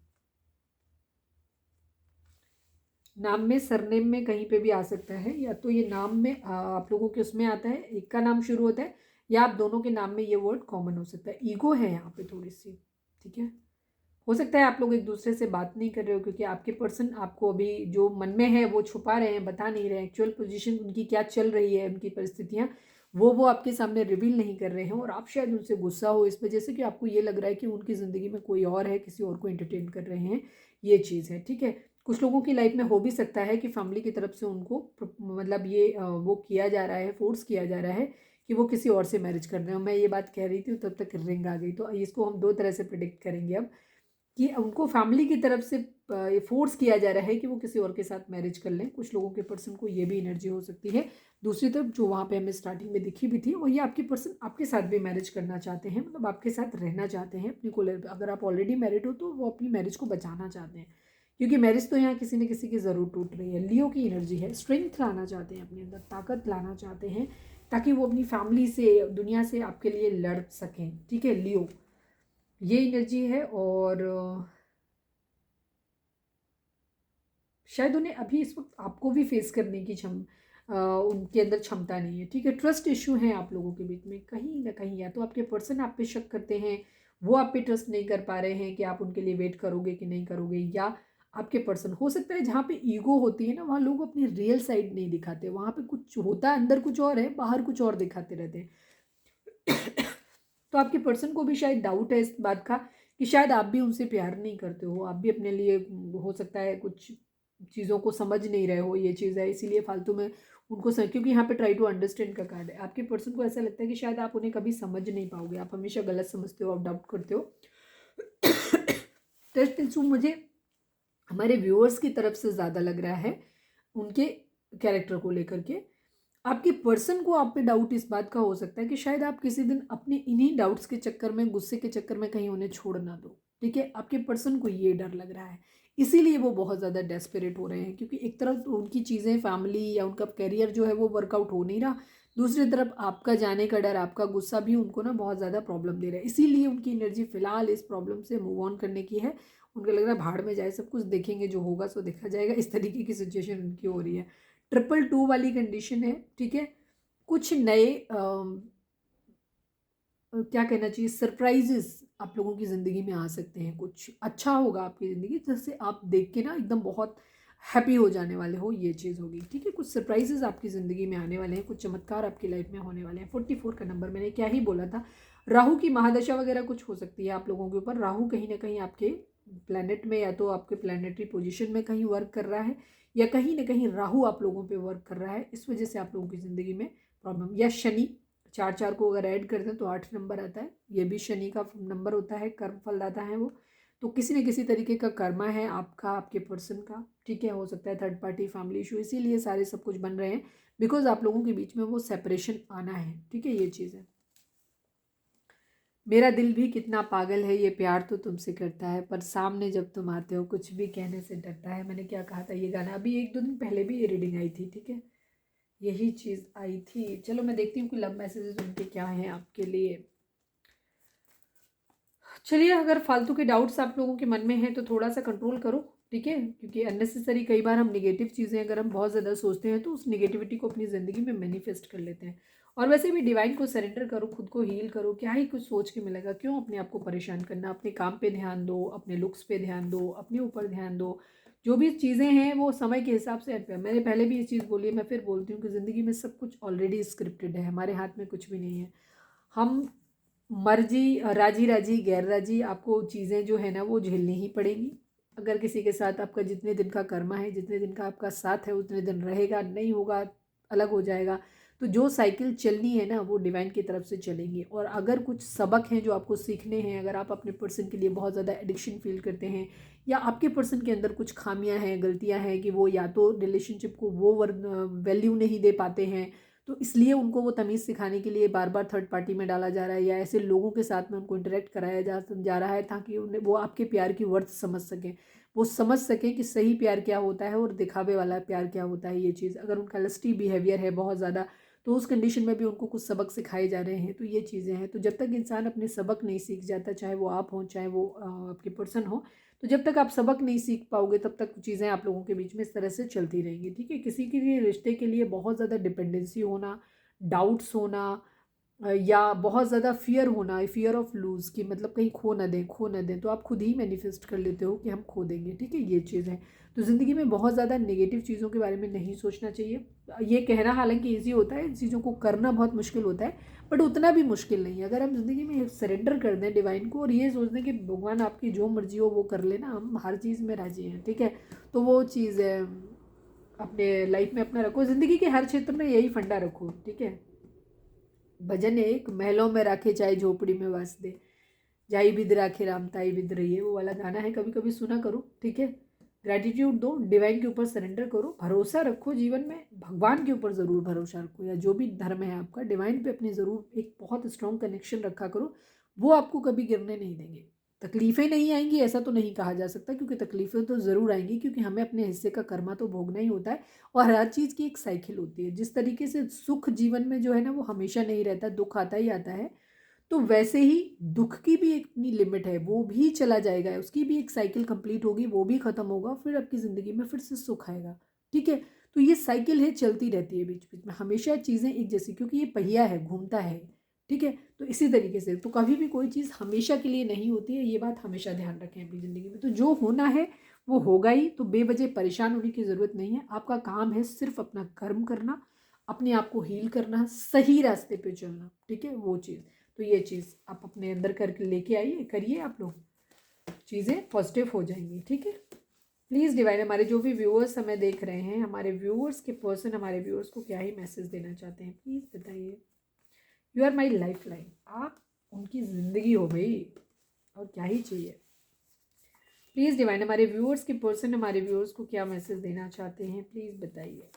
नाम में सरनेम में कहीं पे भी आ सकता है, या तो ये नाम में आप लोगों के उसमें आता है, एक का नाम शुरू होता है, या आप दोनों के नाम में ये वर्ड कॉमन हो सकता है। ईगो है यहाँ पे थोड़ी सी। ठीक है, हो सकता है आप लोग एक दूसरे से बात नहीं कर रहे हो क्योंकि आपके पर्सन आपको अभी जो मन में है वो छुपा रहे हैं, बता नहीं रहे हैं। एक्चुअल पोजीशन उनकी क्या चल रही है, उनकी परिस्थितियाँ वो आपके सामने रिवील नहीं कर रहे हैं, और आप शायद उनसे गुस्सा हो इस वजह से कि आपको ये लग रहा है कि उनकी ज़िंदगी में कोई और है, किसी और को एंटरटेन कर रहे हैं, ये चीज़ है। ठीक है, कुछ लोगों की लाइफ में हो भी सकता है कि फैमिली की तरफ से उनको मतलब ये वो किया जा रहा है, फोर्स किया जा रहा है कि वो किसी और से मैरिज कर रहे हो। मैं ये बात कह रही थी तब तक रिंग आ गई, तो इसको हम दो तरह से प्रिडिक्ट करेंगे अब, कि उनको फैमिली की तरफ से ये फोर्स किया जा रहा है कि वो किसी और के साथ मैरिज कर लें। कुछ लोगों के पर्सन को ये भी एनर्जी हो सकती है। दूसरी तरफ जो वहाँ पे हमें स्टार्टिंग में दिखी भी थी, वही आपके पर्सन आपके साथ भी मैरिज करना चाहते हैं, मतलब आपके साथ रहना चाहते हैं अपनी को। अगर आप ऑलरेडी मैरिड हो तो वो अपनी मैरिज को बचाना चाहते हैं, क्योंकि मैरिज तो यहाँ किसी न किसी की ज़रूर टूट रही है। लियो की एनर्जी है, स्ट्रेंथ लाना चाहते हैं अपने अंदर, ताकत लाना चाहते हैं ताकि वो अपनी फैमिली से, दुनिया से आपके लिए लड़ सकें। ठीक है, लियो ये एनर्जी है। और शायद उन्हें अभी इस वक्त आपको भी फेस करने की उनके अंदर क्षमता नहीं है। ठीक है, ट्रस्ट इशू है आप लोगों के बीच में कहीं ना कहीं, या तो आपके पर्सन आप पे शक करते हैं, वो आप पे ट्रस्ट नहीं कर पा रहे हैं कि आप उनके लिए वेट करोगे कि नहीं करोगे, या आपके पर्सन हो सकता है जहाँ पे ईगो होती है ना, वहाँ लोग अपनी रियल साइड नहीं दिखाते, वहाँ पे कुछ होता है अंदर कुछ और है, बाहर कुछ और दिखाते रहते हैं। तो आपके पर्सन को भी शायद डाउट है इस बात का कि शायद आप भी उनसे प्यार नहीं करते हो, आप भी अपने लिए हो सकता है कुछ चीज़ों को समझ नहीं रहे हो, ये चीज़ है, इसीलिए फालतू में उनको क्योंकि यहाँ पे ट्राई टू अंडरस्टैंड का कार्ड है। आपके पर्सन को ऐसा लगता है कि शायद आप उन्हें कभी समझ नहीं पाओगे, आप हमेशा गलत समझते हो, आप डाउट करते हो। टेस्ट इशू मुझे हमारे व्यूअर्स की तरफ से ज़्यादा लग रहा है, उनके कैरेक्टर को लेकर के। आपके पर्सन को आप पे डाउट इस बात का हो सकता है कि शायद आप किसी दिन अपने इन्हीं डाउट्स के चक्कर में, गुस्से के चक्कर में कहीं उन्हें छोड़ ना दो। ठीक है, आपके पर्सन को ये डर लग रहा है, इसीलिए वो बहुत ज़्यादा डेस्परेट हो रहे हैं, क्योंकि एक तरफ तो उनकी चीज़ें, फैमिली या उनका करियर जो है वो वर्कआउट हो नहीं रहा, दूसरी तरफ आपका जाने का डर, आपका गुस्सा भी उनको ना बहुत ज़्यादा प्रॉब्लम दे रहा है। इसीलिए उनकी एनर्जी फिलहाल इस प्रॉब्लम से मूव ऑन करने की है। उनको लग रहा है भाड़ में जाए, सब कुछ देखेंगे, जो होगा सो देखा जाएगा, इस तरीके की सिचुएशन उनकी हो रही है। 222 वाली कंडीशन है। ठीक है, कुछ नए क्या कहना चाहिए, सरप्राइजेस आप लोगों की ज़िंदगी में आ सकते हैं, कुछ अच्छा होगा आपकी ज़िंदगी जिससे आप देख के ना एकदम बहुत हैप्पी हो जाने वाले हो, ये चीज़ होगी। ठीक है, कुछ सरप्राइजेस आपकी ज़िंदगी में आने वाले हैं, कुछ चमत्कार आपकी लाइफ में होने वाले हैं। 44 का नंबर, मैंने क्या ही बोला था। राहु की महादशा वगैरह कुछ हो सकती है आप लोगों के ऊपर। राहु कहीं ना कहीं आपके प्लैनेट में, या तो आपके प्लैनेटरी पोजीशन में कहीं वर्क कर रहा है, या कहीं ना कहीं राहु आप लोगों पे वर्क कर रहा है, इस वजह से आप लोगों की ज़िंदगी में प्रॉब्लम, या शनि, 4 को अगर ऐड करते हैं तो 8 नंबर आता है, ये भी शनि का नंबर होता है, कर्म फलदाता है वो। तो किसी न किसी तरीके का कर्मा है आपका, आपके पर्सन का, ठीक है, हो सकता है थर्ड पार्टी फैमिली इशू, इसीलिए सारे सब कुछ बन रहे हैं, बिकॉज आप लोगों के बीच में वो सेपरेशन आना है, ठीक है, ये चीज़ है। मेरा दिल भी कितना पागल है, ये प्यार तो तुमसे करता है, पर सामने जब तुम आते हो कुछ भी कहने से डरता है। मैंने क्या कहा था, ये गाना अभी 1-2 दिन पहले भी ये रीडिंग आई थी, ठीक है, यही चीज़ आई थी। चलो मैं देखती हूँ कि लव मैसेजेस उनके क्या हैं आपके लिए। चलिए, अगर फालतू के डाउट्स आप लोगों के मन में हैं तो थोड़ा सा कंट्रोल करो, ठीक है, क्योंकि अननेसेसरी कई बार हम नेगेटिव चीज़ें अगर हम बहुत ज़्यादा सोचते हैं तो उस नेगेटिविटी को अपनी ज़िंदगी में मैनिफेस्ट कर लेते हैं। और वैसे भी डिवाइन को सरेंडर करो, खुद को हील करो, क्या ही कुछ सोच के मिलेगा, क्यों अपने आप को परेशान करना। अपने काम पे ध्यान दो, अपने लुक्स पे ध्यान दो, अपने ऊपर ध्यान दो। जो भी चीज़ें हैं वो समय के हिसाब से, मैंने पहले भी ये चीज़ बोली है, मैं फिर बोलती हूँ कि ज़िंदगी में सब कुछ ऑलरेडी स्क्रिप्टेड है, हमारे हाथ में कुछ भी नहीं है। हम मर्जी, राजी राजी गैर राजी, आपको चीज़ें जो है ना वो झेलनी ही पड़ेंगी। अगर किसी के साथ आपका जितने दिन का कर्मा है, जितने दिन का आपका साथ है, उतने दिन रहेगा, नहीं होगा अलग हो जाएगा। तो जो साइकिल चलनी है ना वो डिवाइन की तरफ से चलेंगी। और अगर कुछ सबक हैं जो आपको सीखने हैं, अगर आप अपने पर्सन के लिए बहुत ज़्यादा एडिक्शन फील करते हैं, या आपके पर्सन के अंदर कुछ खामियां हैं, गलतियां हैं, कि वो या तो रिलेशनशिप को वो वैल्यू नहीं दे पाते हैं, तो इसलिए उनको वो तमीज़ सिखाने के लिए बार बार थर्ड पार्टी में डाला जा रहा है, या ऐसे लोगों के साथ में उनको इंटरेक्ट कराया जा रहा है, ताकि उन्हें वो आपके प्यार की वर्थ समझ सकें, वो समझ सकें कि सही प्यार क्या होता है और दिखावे वाला प्यार क्या होता है। ये चीज़, अगर उनका लस्टी बिहेवियर है बहुत ज़्यादा, तो उस कंडीशन में भी उनको कुछ सबक सिखाए जा रहे हैं। तो ये चीज़ें हैं। तो जब तक इंसान अपने सबक नहीं सीख जाता, चाहे वो आप हों, चाहे वो आपके पर्सन हो, तो जब तक आप सबक नहीं सीख पाओगे तब तक चीज़ें आप लोगों के बीच में इस तरह से चलती रहेंगी, ठीक है। किसी के लिए रिश्ते के लिए बहुत ज़्यादा डिपेंडेंसी होना, डाउट्स होना, या बहुत ज़्यादा फियर होना, फियर ऑफ लूज़, कि मतलब कहीं खो ना दें, खो ना दें, तो आप खुद ही मैनिफेस्ट कर लेते हो कि हम खो देंगे, ठीक है, ये चीज़ है। तो ज़िंदगी में बहुत ज़्यादा नेगेटिव चीज़ों के बारे में नहीं सोचना चाहिए। ये कहना हालांकि ईजी होता है, इन चीज़ों को करना बहुत मुश्किल होता है, बट उतना भी मुश्किल नहीं है। अगर हम ज़िंदगी में सरेंडर कर दें डिवाइन को, और ये सोच दें कि भगवान आपकी जो मर्जी हो वो कर लेना, हम हर चीज़ में राजी हैं, ठीक है, तो वो चीज़ है। अपने लाइफ में अपना रखो, ज़िंदगी के हर क्षेत्र में यही फंडा रखो, ठीक है। भजन एक, महलों में राखे चाहे झोपड़ी में वास दे, जाई बिद राखे राम ताई बिद रही है, वो वाला गाना है, कभी कभी सुना करो, ठीक है। ग्रैटिट्यूड दो, डिवाइन के ऊपर सरेंडर करो, भरोसा रखो जीवन में, भगवान के ऊपर ज़रूर भरोसा रखो, या जो भी धर्म है आपका, डिवाइन पे अपनी ज़रूर एक बहुत स्ट्रॉन्ग कनेक्शन रखा करो। वो आपको कभी गिरने नहीं देंगे। तकलीफ़ें नहीं आएंगी ऐसा तो नहीं कहा जा सकता, क्योंकि तकलीफ़ें तो ज़रूर आएंगी, क्योंकि हमें अपने हिस्से का कर्मा तो भोगना ही होता है। और हर चीज़ की एक साइकिल होती है। जिस तरीके से सुख जीवन में जो है ना वो हमेशा नहीं रहता, दुख आता ही आता है, तो वैसे ही दुख की भी एक अपनी लिमिट है, वो भी चला जाएगा, उसकी भी एक साइकिल कंप्लीट होगी, वो भी ख़त्म होगा, फिर आपकी ज़िंदगी में फिर से सुख आएगा, ठीक है। तो ये साइकिल है, चलती रहती है बीच बीच में, हमेशा चीज़ें एक जैसी, क्योंकि ये पहिया है, घूमता है, ठीक है। तो इसी तरीके से तो कभी भी कोई चीज़ हमेशा के लिए नहीं होती है, ये बात हमेशा ध्यान रखें अपनी ज़िंदगी में। तो जो होना है वो होगा ही, तो बेवजह परेशान होने की ज़रूरत नहीं है। आपका काम है सिर्फ अपना कर्म करना, अपने आप को हील करना, सही रास्ते पे चलना, ठीक है, वो चीज़। तो ये चीज़ आप अपने अंदर करके लेके आइए, करिए, आप लोग चीज़ें पॉजिटिव हो जाएंगी, ठीक है। प्लीज़ डिवाइन, हमारे जो भी व्यूअर्स हमें देख रहे हैं, हमारे व्यूअर्स के पर्सन हमारे व्यूअर्स को क्या ही मैसेज देना चाहते हैं, प्लीज़ बताइए। You are my life line, आप उनकी ज़िंदगी हो भाई, और क्या ही चाहिए। प्लीज़ डिवाइन, हमारे व्यूअर्स के पर्सन हमारे व्यूअर्स को क्या मैसेज देना चाहते हैं, प्लीज़ बताइए।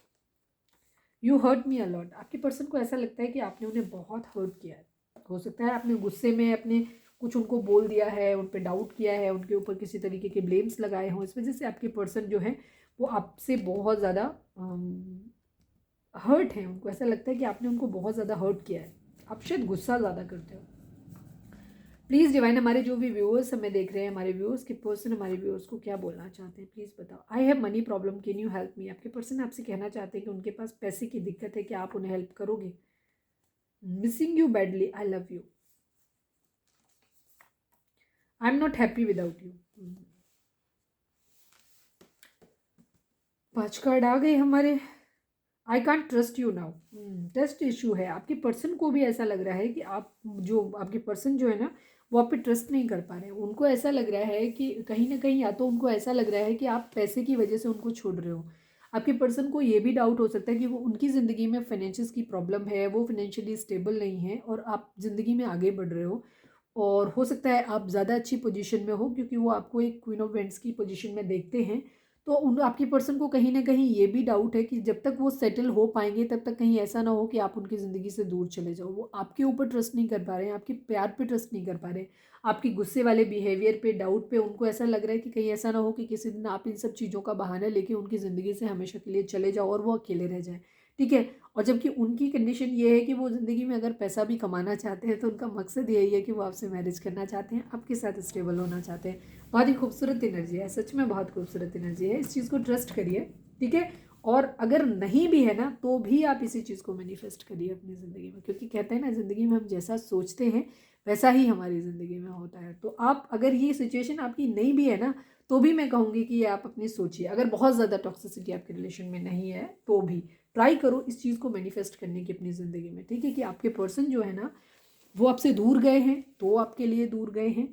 यू हर्ट मी अलॉट, आपके पर्सन को ऐसा लगता है कि आपने उन्हें बहुत हर्ट किया है। हो सकता है आपने गुस्से में अपने कुछ उनको बोल दिया है, उन पर डाउट किया है, उनके ऊपर किसी तरीके के ब्लेम्स लगाए हों, इस वजह से आपके पर्सन जो है वो आपसे बहुत ज़्यादा हर्ट है। उनको ऐसा लगता है कि आपने उनको बहुत ज़्यादा हर्ट किया है, आप शायद गुस्सा ज़्यादा करते हो। प्लीज़ डिवाइन, हमारे जो भी व्यूअर्स हमें देख रहे हैं, हमारे व्यूअर्स के पर्सन हमारे व्यूअर्स को क्या बोलना चाहते हैं, प्लीज़ बताओ। I have money problem, can you help me, आपके पर्सन आपसे कहना चाहते हैं कि उनके पास पैसे की दिक्कत है, क्या आप उन्हें हेल्प करोगे। Missing you badly, I love you, I am not happy without you. 5 card आ गए हमारे। I can't trust you now, trust issue है। आपके पर्सन को भी ऐसा लग रहा है कि आपके पर्सन जो है ना वो आप पे ट्रस्ट नहीं कर पा रहे हैं। उनको ऐसा लग रहा है कि कहीं ना कहीं, या तो उनको ऐसा लग रहा है कि आप पैसे की वजह से उनको छोड़ रहे हो। आपके पर्सन को ये भी डाउट हो सकता है कि वो उनकी ज़िंदगी में फाइनेंशियस की प्रॉब्लम है, वो फाइनेंशियली स्टेबल नहीं है और आप ज़िंदगी में आगे बढ़ रहे हो। और हो सकता है आप ज़्यादा अच्छी पोजीशन में हो, क्योंकि वो आपको एक क्वीन ऑफ वेंट्स की पोजीशन में देखते हैं। तो उन आपकी पर्सन को कहीं ना कहीं ये भी डाउट है कि जब तक वो सेटल हो पाएंगे तब तक कहीं ऐसा ना हो कि आप उनकी ज़िंदगी से दूर चले जाओ। वो आपके ऊपर ट्रस्ट नहीं कर पा रहे हैं, आपके प्यार पे ट्रस्ट नहीं कर पा रहे, आपकी गुस्से वाले बिहेवियर पे, डाउट पे। उनको ऐसा लग रहा है कि कहीं ऐसा ना हो कि किसी दिन आप इन सब चीज़ों का बहाना लेके उनकी ज़िंदगी से हमेशा के लिए चले जाओ और वो अकेले रह जाए। ठीक है। और जबकि उनकी कंडीशन ये है कि वो ज़िंदगी में अगर पैसा भी कमाना चाहते हैं तो उनका मकसद यही है कि वो आपसे मैरिज करना चाहते हैं, आपके साथ स्टेबल होना चाहते हैं। बहुत ही खूबसूरत एनर्जी है, सच में बहुत खूबसूरत एनर्जी है। इस चीज़ को ट्रस्ट करिए। ठीक है। और अगर नहीं भी है ना तो भी आप इसी चीज़ को मैनिफेस्ट करिए अपनी ज़िंदगी में, क्योंकि कहते हैं ना, ज़िंदगी में हम जैसा सोचते हैं वैसा ही हमारी ज़िंदगी में होता है। तो आप अगर ये सिचुएशन आपकी नहीं भी है ना तो भी मैं कहूँगी कि आप अपनी सोचिए। अगर बहुत ज़्यादा टॉक्सिसिटी आपके रिलेशन में नहीं है तो भी ट्राई करो इस चीज़ को मैनिफेस्ट करने की अपनी ज़िंदगी में। ठीक है। कि आपके पर्सन जो है ना वो आपसे दूर गए हैं तो आपके लिए दूर गए हैं।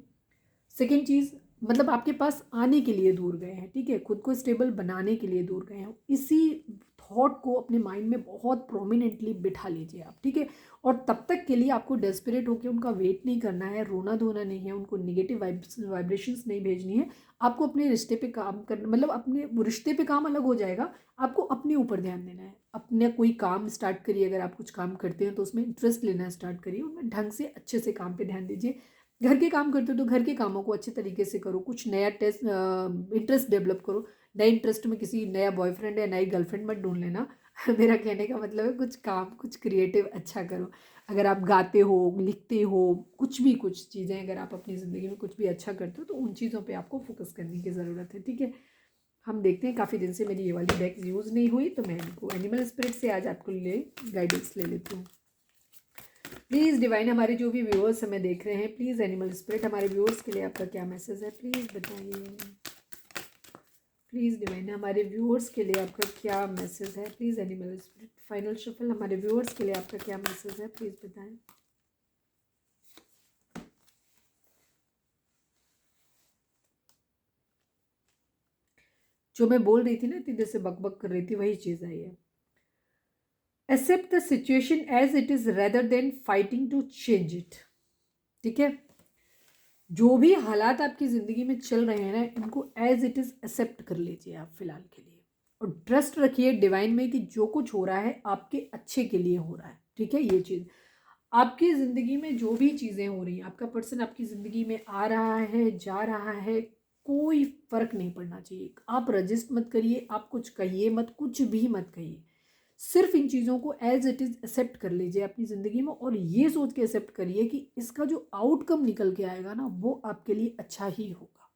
सेकेंड चीज़, मतलब आपके पास आने के लिए दूर गए हैं। ठीक है। खुद को स्टेबल बनाने के लिए दूर गए हैं। इसी थॉट को अपने माइंड में बहुत प्रोमिनेंटली बिठा लीजिए आप। ठीक है। और तब तक के लिए आपको डेस्परेट होकर उनका वेट नहीं करना है, रोना धोना नहीं है, उनको निगेटिव वाइब्रेशंस नहीं भेजनी है। आपको अपने रिश्ते पे काम करना, मतलब अपने रिश्ते पे काम अलग हो जाएगा, आपको अपने ऊपर ध्यान देना है। अपने कोई काम स्टार्ट करिए। अगर आप कुछ काम करते हैं तो उसमें इंटरेस्ट लेना स्टार्ट करिए, उनमें ढंग से अच्छे से काम पे ध्यान दीजिए। घर के काम करते हो तो घर के कामों को अच्छे तरीके से करो। कुछ नया इंटरेस्ट डेवलप करो। नए इंटरेस्ट में किसी नया बॉयफ्रेंड या नई गर्लफ्रेंड मत ढूंढ लेना। मेरा कहने का मतलब है कुछ काम, कुछ क्रिएटिव अच्छा करो। अगर आप गाते हो, लिखते हो, कुछ भी, कुछ चीज़ें अगर आप अपनी ज़िंदगी में कुछ भी अच्छा करते हो तो उन चीज़ों पे आपको फोकस करने की ज़रूरत है। ठीक है। हम देखते हैं, काफ़ी दिन से मेरी ये वाली डेक यूज़ नहीं हुई तो मैं इनको एनिमल स्पिरिट से आज आपको लिए गाइडेंस ले लेती हूँ। प्लीज़ डिवाइन, हमारे जो भी व्यूअर्स हमें देख रहे हैं, प्लीज़ एनिमल स्पिरिट हमारे व्यूअर्स के लिए आपका क्या मैसेज है, प्लीज़ बताइए। प्लीज़ डिवाइन, हमारे व्यूअर्स के लिए आपका क्या मैसेज है, please animal spirit. Final shuffle, हमारे व्यूअर्स के लिए आपका क्या मैसेज है, प्लीज़ बताएं। जो मैं बोल रही थी ना, इतनी देर से बकबक कर रही थी, वही चीज़ आई है। Accept the situation as it is rather than fighting to change it. ठीक है। जो भी हालात आपकी ज़िंदगी में चल रहे हैं ना, इनको एज इट इज़ एक्सेप्ट कर लीजिए आप फिलहाल के लिए। और ट्रस्ट रखिए डिवाइन में कि जो कुछ हो रहा है आपके अच्छे के लिए हो रहा है। ठीक है। ये चीज़ आपकी ज़िंदगी में जो भी चीज़ें हो रही हैं, आपका पर्सन आपकी ज़िंदगी में आ रहा है, जा रहा है, कोई फ़र्क नहीं पड़ना चाहिए। आप रजिस्ट मत करिए, आप कुछ कहिए मत, कुछ भी मत कहिए। सिर्फ इन चीज़ों को एज इट इज़ एक्सेप्ट कर लीजिए अपनी ज़िंदगी में और ये सोच के एक्सेप्ट करिए कि इसका जो आउटकम निकल के आएगा ना वो आपके लिए अच्छा ही होगा।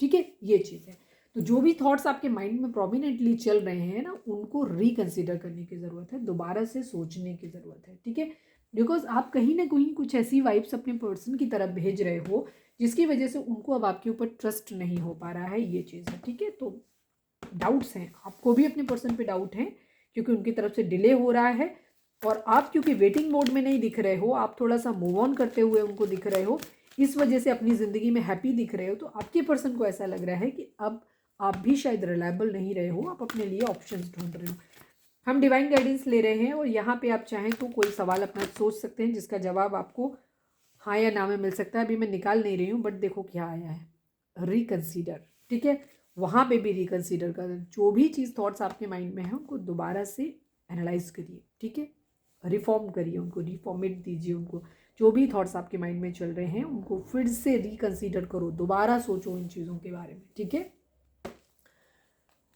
ठीक है। ये चीज़ है। तो जो भी थॉट्स आपके माइंड में प्रोमिनेंटली चल रहे हैं ना, उनको रिकंसिडर करने की ज़रूरत है, दोबारा से सोचने की ज़रूरत है। ठीक है। बिकॉज आप कहीं ना कहीं कुछ ऐसी वाइब्स अपने पर्सन की तरफ भेज रहे हो जिसकी वजह से उनको अब आपके ऊपर ट्रस्ट नहीं हो पा रहा है। ये चीज़ है। ठीक है। तो डाउट्स हैं, आपको भी अपने पर्सन पे डाउट है क्योंकि उनकी तरफ से डिले हो रहा है और आप क्योंकि वेटिंग मोड में नहीं दिख रहे हो, आप थोड़ा सा मूव ऑन करते हुए उनको दिख रहे हो, इस वजह से अपनी ज़िंदगी में हैप्पी दिख रहे हो। तो आपके पर्सन को ऐसा लग रहा है कि अब आप भी शायद रिलायबल नहीं रहे हो, आप अपने लिए ऑप्शंस ढूंढ रहे हो। हम डिवाइन गाइडेंस ले रहे हैं और यहाँ पे आप चाहें तो कोई सवाल अपना सोच सकते हैं जिसका जवाब आपको हाँ या ना में मिल सकता है। अभी मैं निकाल नहीं रही हूँ बट देखो क्या आया है, रिकंसीडर। ठीक है। वहाँ पे भी रिकंसीडर कर, जो भी चीज़ थॉट्स आपके माइंड में है उनको दोबारा से एनालाइज करिए। ठीक है। रिफॉर्म करिए, उनको रिफॉर्मेट दीजिए। उनको जो भी थॉट्स आपके माइंड में चल रहे हैं उनको फिर से रिकंसीडर करो, दोबारा सोचो इन चीज़ों के बारे में। ठीक है।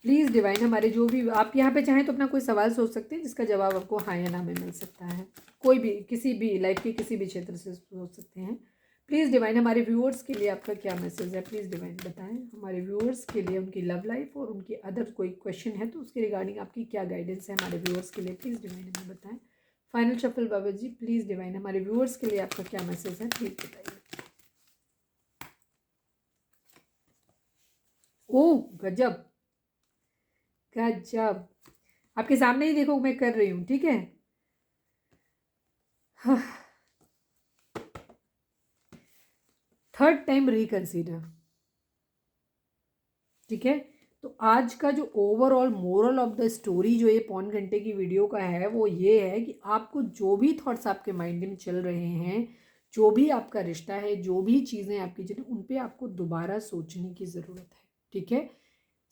प्लीज़ डिवाइन, हमारे जो भी, आप यहाँ पे चाहें तो अपना कोई सवाल सोच सकते हैं जिसका जवाब आपको हाँ या ना में मिल सकता है। कोई भी, किसी भी लाइफ के किसी भी क्षेत्र से सोच सकते हैं। प्लीज़ डिवाइन, हमारे व्यूअर्स के लिए आपका क्या मैसेज है, प्लीज़ डिवाइन बताएं। हमारे व्यूअर्स के लिए उनकी लव लाइफ और उनकी अदर कोई क्वेश्चन है तो उसके रिगार्डिंग आपकी क्या गाइडेंस है हमारे व्यूअर्स के लिए, प्लीज़ डिवाइन हमें बताएं। फाइनल शफल बाबा जी, प्लीज़ डिवाइन, हमारे व्यूअर्स के लिए आपका क्या मैसेज है, प्लीज़ बताइए। ओह गजब, गजब। आपके सामने ही देखो मैं कर रही हूँ। ठीक है। Third time reconsider. ठीक है। तो आज का जो overall moral of the story जो ये पौन घंटे की वीडियो का है वो ये है कि आपको जो भी थॉट्स आपके माइंड में चल रहे हैं, जो भी आपका रिश्ता है, जो भी चीज़ें आपकी चल उन पे आपको दोबारा सोचने की ज़रूरत है। ठीक है,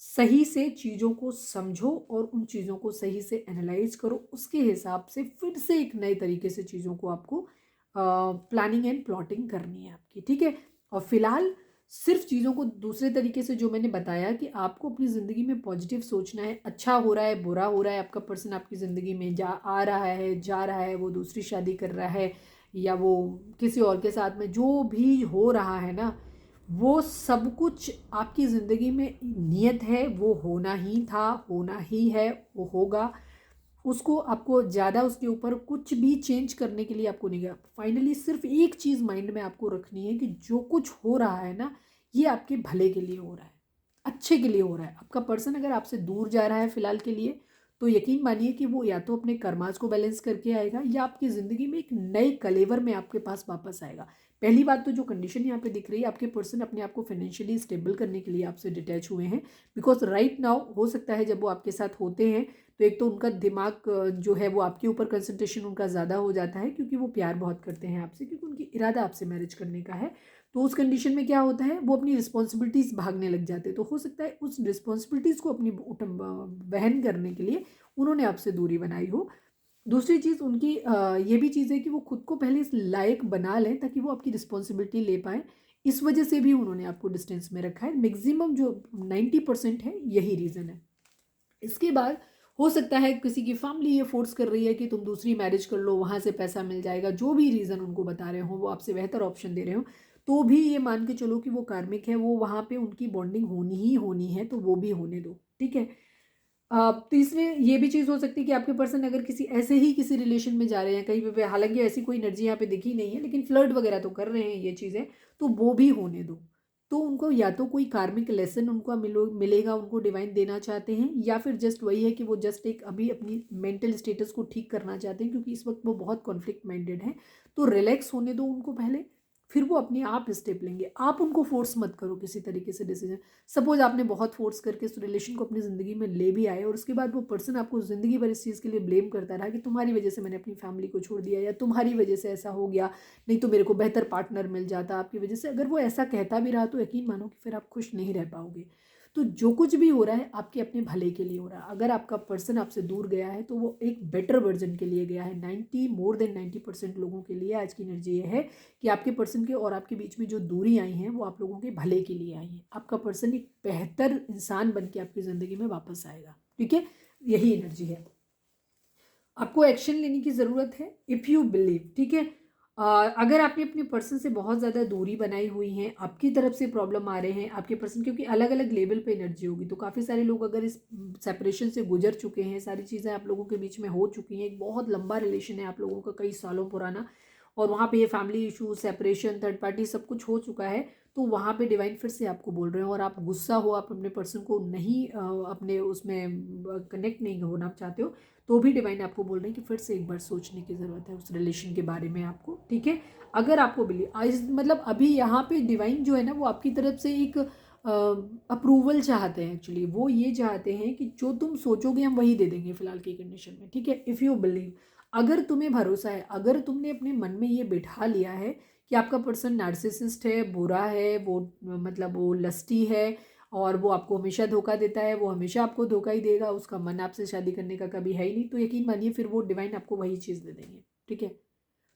सही से चीज़ों को समझो और उन चीज़ों को सही से एनालाइज करो, उसके हिसाब से फिर से एक नए तरीके से चीज़ों को आपको प्लानिंग एंड प्लॉटिंग करनी है आपकी। ठीक है, और फिलहाल सिर्फ चीज़ों को दूसरे तरीके से जो मैंने बताया कि आपको अपनी ज़िंदगी में पॉजिटिव सोचना है, अच्छा हो रहा है, बुरा हो रहा है, आपका पर्सन आपकी ज़िंदगी में आ रहा है, जा रहा है, वो दूसरी शादी कर रहा है या वो किसी और के साथ में जो भी हो रहा है ना, वो सब कुछ आपकी ज़िंदगी में नियत है, वो होना ही था, होना ही है, वो होगा। उसको आपको ज़्यादा उसके ऊपर कुछ भी चेंज करने के लिए आपको नहीं गया। फाइनली सिर्फ एक चीज़ माइंड में आपको रखनी है कि जो कुछ हो रहा है ना, ये आपके भले के लिए हो रहा है, अच्छे के लिए हो रहा है। आपका पर्सन अगर आपसे दूर जा रहा है फ़िलहाल के लिए, तो यकीन मानिए कि वो या तो अपने कर्मास को बैलेंस करके आएगा या आपकी ज़िंदगी में एक नए कलेवर में आपके पास वापस आएगा। पहली बात तो जो कंडीशन यहाँ पे दिख रही है, आपके पर्सन अपने आप को फाइनेंशियली स्टेबल करने के लिए आपसे डिटैच हुए हैं। बिकॉज राइट नाउ हो सकता है जब वो आपके साथ होते हैं तो एक तो उनका दिमाग जो है वो आपके ऊपर कंसंट्रेशन उनका ज़्यादा हो जाता है, क्योंकि वो प्यार बहुत करते हैं आपसे, क्योंकि उनकी इरादा आपसे मैरिज करने का है। तो उस कंडीशन में क्या होता है, वो अपनी रिस्पॉन्सिबिलिटीज़ भागने लग जाते हैं। तो हो सकता है उस रिस्पॉन्सिबिलिटीज़ को अपनी वहन करने के लिए उन्होंने आपसे दूरी बनाई हो। दूसरी चीज़ उनकी ये भी चीज़ है कि वो खुद को पहले इस लायक बना लें ताकि वो आपकी रिस्पॉन्सिबिलिटी ले पाएँ। इस वजह से भी उन्होंने आपको डिस्टेंस में रखा है। मैक्सिमम जो 90% है यही रीज़न है। इसके बाद हो सकता है किसी की फैमिली ये फोर्स कर रही है कि तुम दूसरी मैरिज कर लो, वहाँ से पैसा मिल जाएगा, जो भी रीज़न उनको बता रहे हो, वो आपसे बेहतर ऑप्शन दे रहे हो, तो भी ये मान के चलो कि वो कार्मिक है, वो वहाँ पे उनकी बॉन्डिंग होनी ही होनी है, तो वो भी होने दो। ठीक है, तीसरे ये भी चीज़ हो सकती है कि आपके पर्सन अगर किसी ऐसे ही किसी रिलेशन में जा रहे हैं कहीं पे, हालांकि ऐसी कोई एनर्जी यहाँ पे दिखी नहीं है, लेकिन फ्लर्ट वगैरह तो कर रहे हैं ये चीज़ें, तो वो भी होने दो। तो उनको या तो कोई कार्मिक लेसन उनको मिलेगा, उनको डिवाइन देना चाहते हैं, या फिर जस्ट वही है कि वो जस्ट एक अभी अपनी मेंटल स्टेटस को ठीक करना चाहते हैं, क्योंकि इस वक्त वो बहुत कॉन्फ्लिक्ट माइंडेड है। तो रिलैक्स होने दो उनको पहले, फिर वो अपने आप स्टेप लेंगे। आप उनको फोर्स मत करो किसी तरीके से डिसीजन। सपोज आपने बहुत फोर्स करके इस रिलेशन को अपनी ज़िंदगी में ले भी आए और उसके बाद वो पर्सन आपको ज़िंदगी भर इस चीज़ के लिए ब्लेम करता रहा कि तुम्हारी वजह से मैंने अपनी फैमिली को छोड़ दिया, या तुम्हारी वजह से ऐसा हो गया, नहीं तो मेरे को बेहतर पार्टनर मिल जाता आपकी वजह से। अगर वो ऐसा कहता भी रहा तो यकीन मानो कि फिर आप खुश नहीं रह पाओगे। तो जो कुछ भी हो रहा है आपके अपने भले के लिए हो रहा है। अगर आपका पर्सन आपसे दूर गया है तो वो एक बेटर वर्जन के लिए गया है। 90% लोगों के लिए आज की एनर्जी ये है कि आपके पर्सन के और आपके बीच में जो दूरी आई हैं वो आप लोगों के भले के लिए आई हैं। आपका पर्सन एक बेहतर इंसान बन के आपकी ज़िंदगी में वापस आएगा। ठीक है, यही एनर्जी है। आपको एक्शन लेने की ज़रूरत है इफ़ यू बिलीव। ठीक है, अगर आपने अपने पर्सन से बहुत ज़्यादा दूरी बनाई हुई है, आपकी तरफ से प्रॉब्लम आ रहे हैं आपके पर्सन, क्योंकि अलग अलग लेवल पे एनर्जी होगी, तो काफ़ी सारे लोग अगर इस सेपरेशन से गुजर चुके हैं, सारी चीज़ें आप लोगों के बीच में हो चुकी हैं, एक बहुत लंबा रिलेशन है आप लोगों का, कई सालों पुराना, और वहाँ पे ये family issue, separation, third party सब कुछ हो चुका है, तो वहाँ पे डिवाइन फिर से आपको बोल रहे हो और आप गुस्सा हो, आप अपने पर्सन को नहीं अपने उसमें कनेक्ट नहीं होना चाहते हो, तो भी डिवाइन आपको बोल रहे हैं कि फिर से एक बार सोचने की ज़रूरत है उस रिलेशन के बारे में आपको। ठीक है, अगर आपको मतलब अभी यहाँ पे डिवाइन जो है ना वो आपकी तरफ से एक अप्रूवल चाहते हैं। एक्चुअली वो ये चाहते हैं कि जो तुम सोचोगे हम वही दे देंगे फिलहाल की कंडीशन में। ठीक है, इफ़ यू बिलीव, अगर तुम्हें भरोसा है, अगर तुमने अपने मन में ये बिठा लिया है कि आपका पर्सन नार्सिसिस्ट है, बुरा है, वो मतलब वो लस्टी है और वो आपको हमेशा धोखा देता है, वो हमेशा आपको धोखा ही देगा, उसका मन आपसे शादी करने का कभी है ही नहीं, तो यकीन मानिए फिर वो डिवाइन आपको वही चीज़ दे देंगे। ठीक है,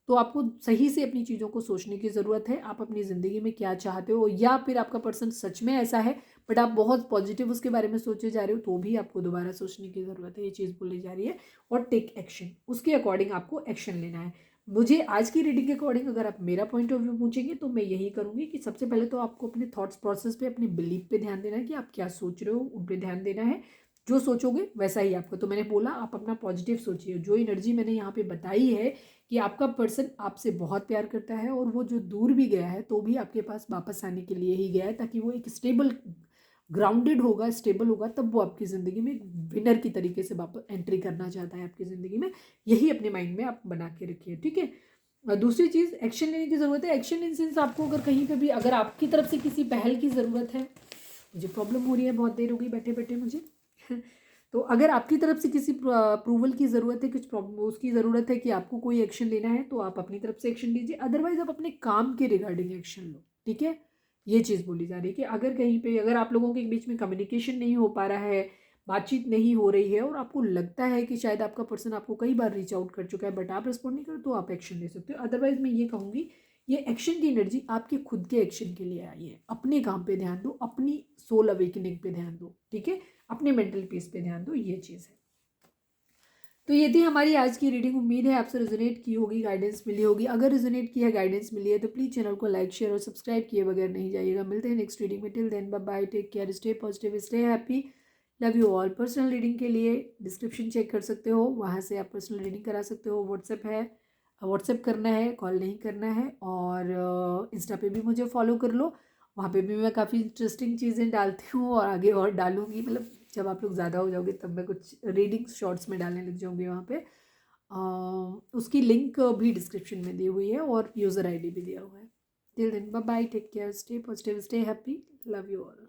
तो आपको सही से अपनी चीज़ों को सोचने की ज़रूरत है, आप अपनी ज़िंदगी में क्या चाहते हो, या फिर आपका पर्सन सच में ऐसा है बट आप बहुत पॉजिटिव उसके बारे में सोचे जा रहे हो, तो भी आपको दोबारा सोचने की ज़रूरत है, ये चीज़ बोली जा रही है। और टेक एक्शन, उसके अकॉर्डिंग आपको एक्शन लेना है। मुझे आज की रीडिंग के अकॉर्डिंग अगर आप मेरा पॉइंट ऑफ व्यू पूछेंगे तो मैं यही करूँगी कि सबसे पहले तो आपको अपने थॉट्स प्रोसेस पे, अपने बिलीफ पे ध्यान देना है कि आप क्या सोच रहे हो, उन पे ध्यान देना है। जो सोचोगे वैसा ही आपको, तो मैंने बोला आप अपना पॉजिटिव सोचिए। जो एनर्जी मैंने यहाँ पे बताई है कि आपका पर्सन आपसे बहुत प्यार करता है और वो जो दूर भी गया है तो भी आपके पास वापस आने के लिए ही गया है, ताकि वो एक स्टेबल, ग्राउंडेड होगा, स्टेबल होगा, तब वो आपकी ज़िंदगी में विनर की तरीके से वापस एंट्री करना चाहता है आपकी ज़िंदगी में। यही अपने माइंड में आप बना के रखिए। ठीक है, दूसरी चीज़ एक्शन लेने की ज़रूरत है। एक्शन इन सेंस आपको अगर कहीं पे भी, अगर आपकी तरफ से किसी पहल की ज़रूरत है मुझे प्रॉब्लम हो रही है, बहुत देर हो गई बैठे बैठे मुझे। तो अगर आपकी तरफ से किसी अप्रूवल की ज़रूरत है, कुछ प्रॉब्लम उसकी ज़रूरत है कि आपको कोई एक्शन लेना है, तो आप अपनी तरफ से एक्शन लीजिए, अदरवाइज आप अपने काम के रिगार्डिंग एक्शन लो। ठीक है, ये चीज़ बोली जा रही है कि अगर कहीं पे अगर आप लोगों के बीच में कम्युनिकेशन नहीं हो पा रहा है, बातचीत नहीं हो रही है और आपको लगता है कि शायद आपका पर्सन आपको कई बार रीच आउट कर चुका है बट आप रिस्पॉन्ड नहीं करो, तो आप एक्शन ले सकते हो। अदरवाइज मैं ये कहूँगी ये एक्शन की एनर्जी आपके खुद के एक्शन के लिए आई है। अपने काम पे ध्यान दो, अपनी सोल अवेकनिंग पे ध्यान दो। ठीक है, अपने मेंटल पीस पे ध्यान दो, ये चीज़ है। तो ये थी हमारी आज की रीडिंग। उम्मीद है आपसे रिजोनेट की होगी, गाइडेंस मिली होगी। अगर रिजोनेट की है, गाइडेंस मिली है, तो प्लीज़ चैनल को लाइक शेयर और सब्सक्राइब किए बगैर नहीं जाइएगा। मिलते हैं नेक्स्ट रीडिंग में। Till then bye bye, take care, stay positive, stay happy, love you all. Personal reading के लिए डिस्क्रिप्शन चेक कर सकते हो, वहाँ से आप पर्सनल रीडिंग करा सकते हो। व्हाट्सएप है, व्हाट्सएप करना है, कॉल नहीं करना है। और इंस्टा पे भी मुझे फॉलो कर लो, वहाँ पे भी मैं काफ़ी इंटरेस्टिंग चीज़ें डालती हूँ और आगे और डालूंगी। मतलब जब आप लोग ज़्यादा हो जाओगे तब मैं कुछ रीडिंग्स शॉर्ट्स में डालने लग जाऊँगी वहाँ पे। उसकी लिंक भी डिस्क्रिप्शन में दी हुई है और यूज़र आईडी भी दिया हुआ है। Till then bye bye, take care, stay positive, stay happy, love you all.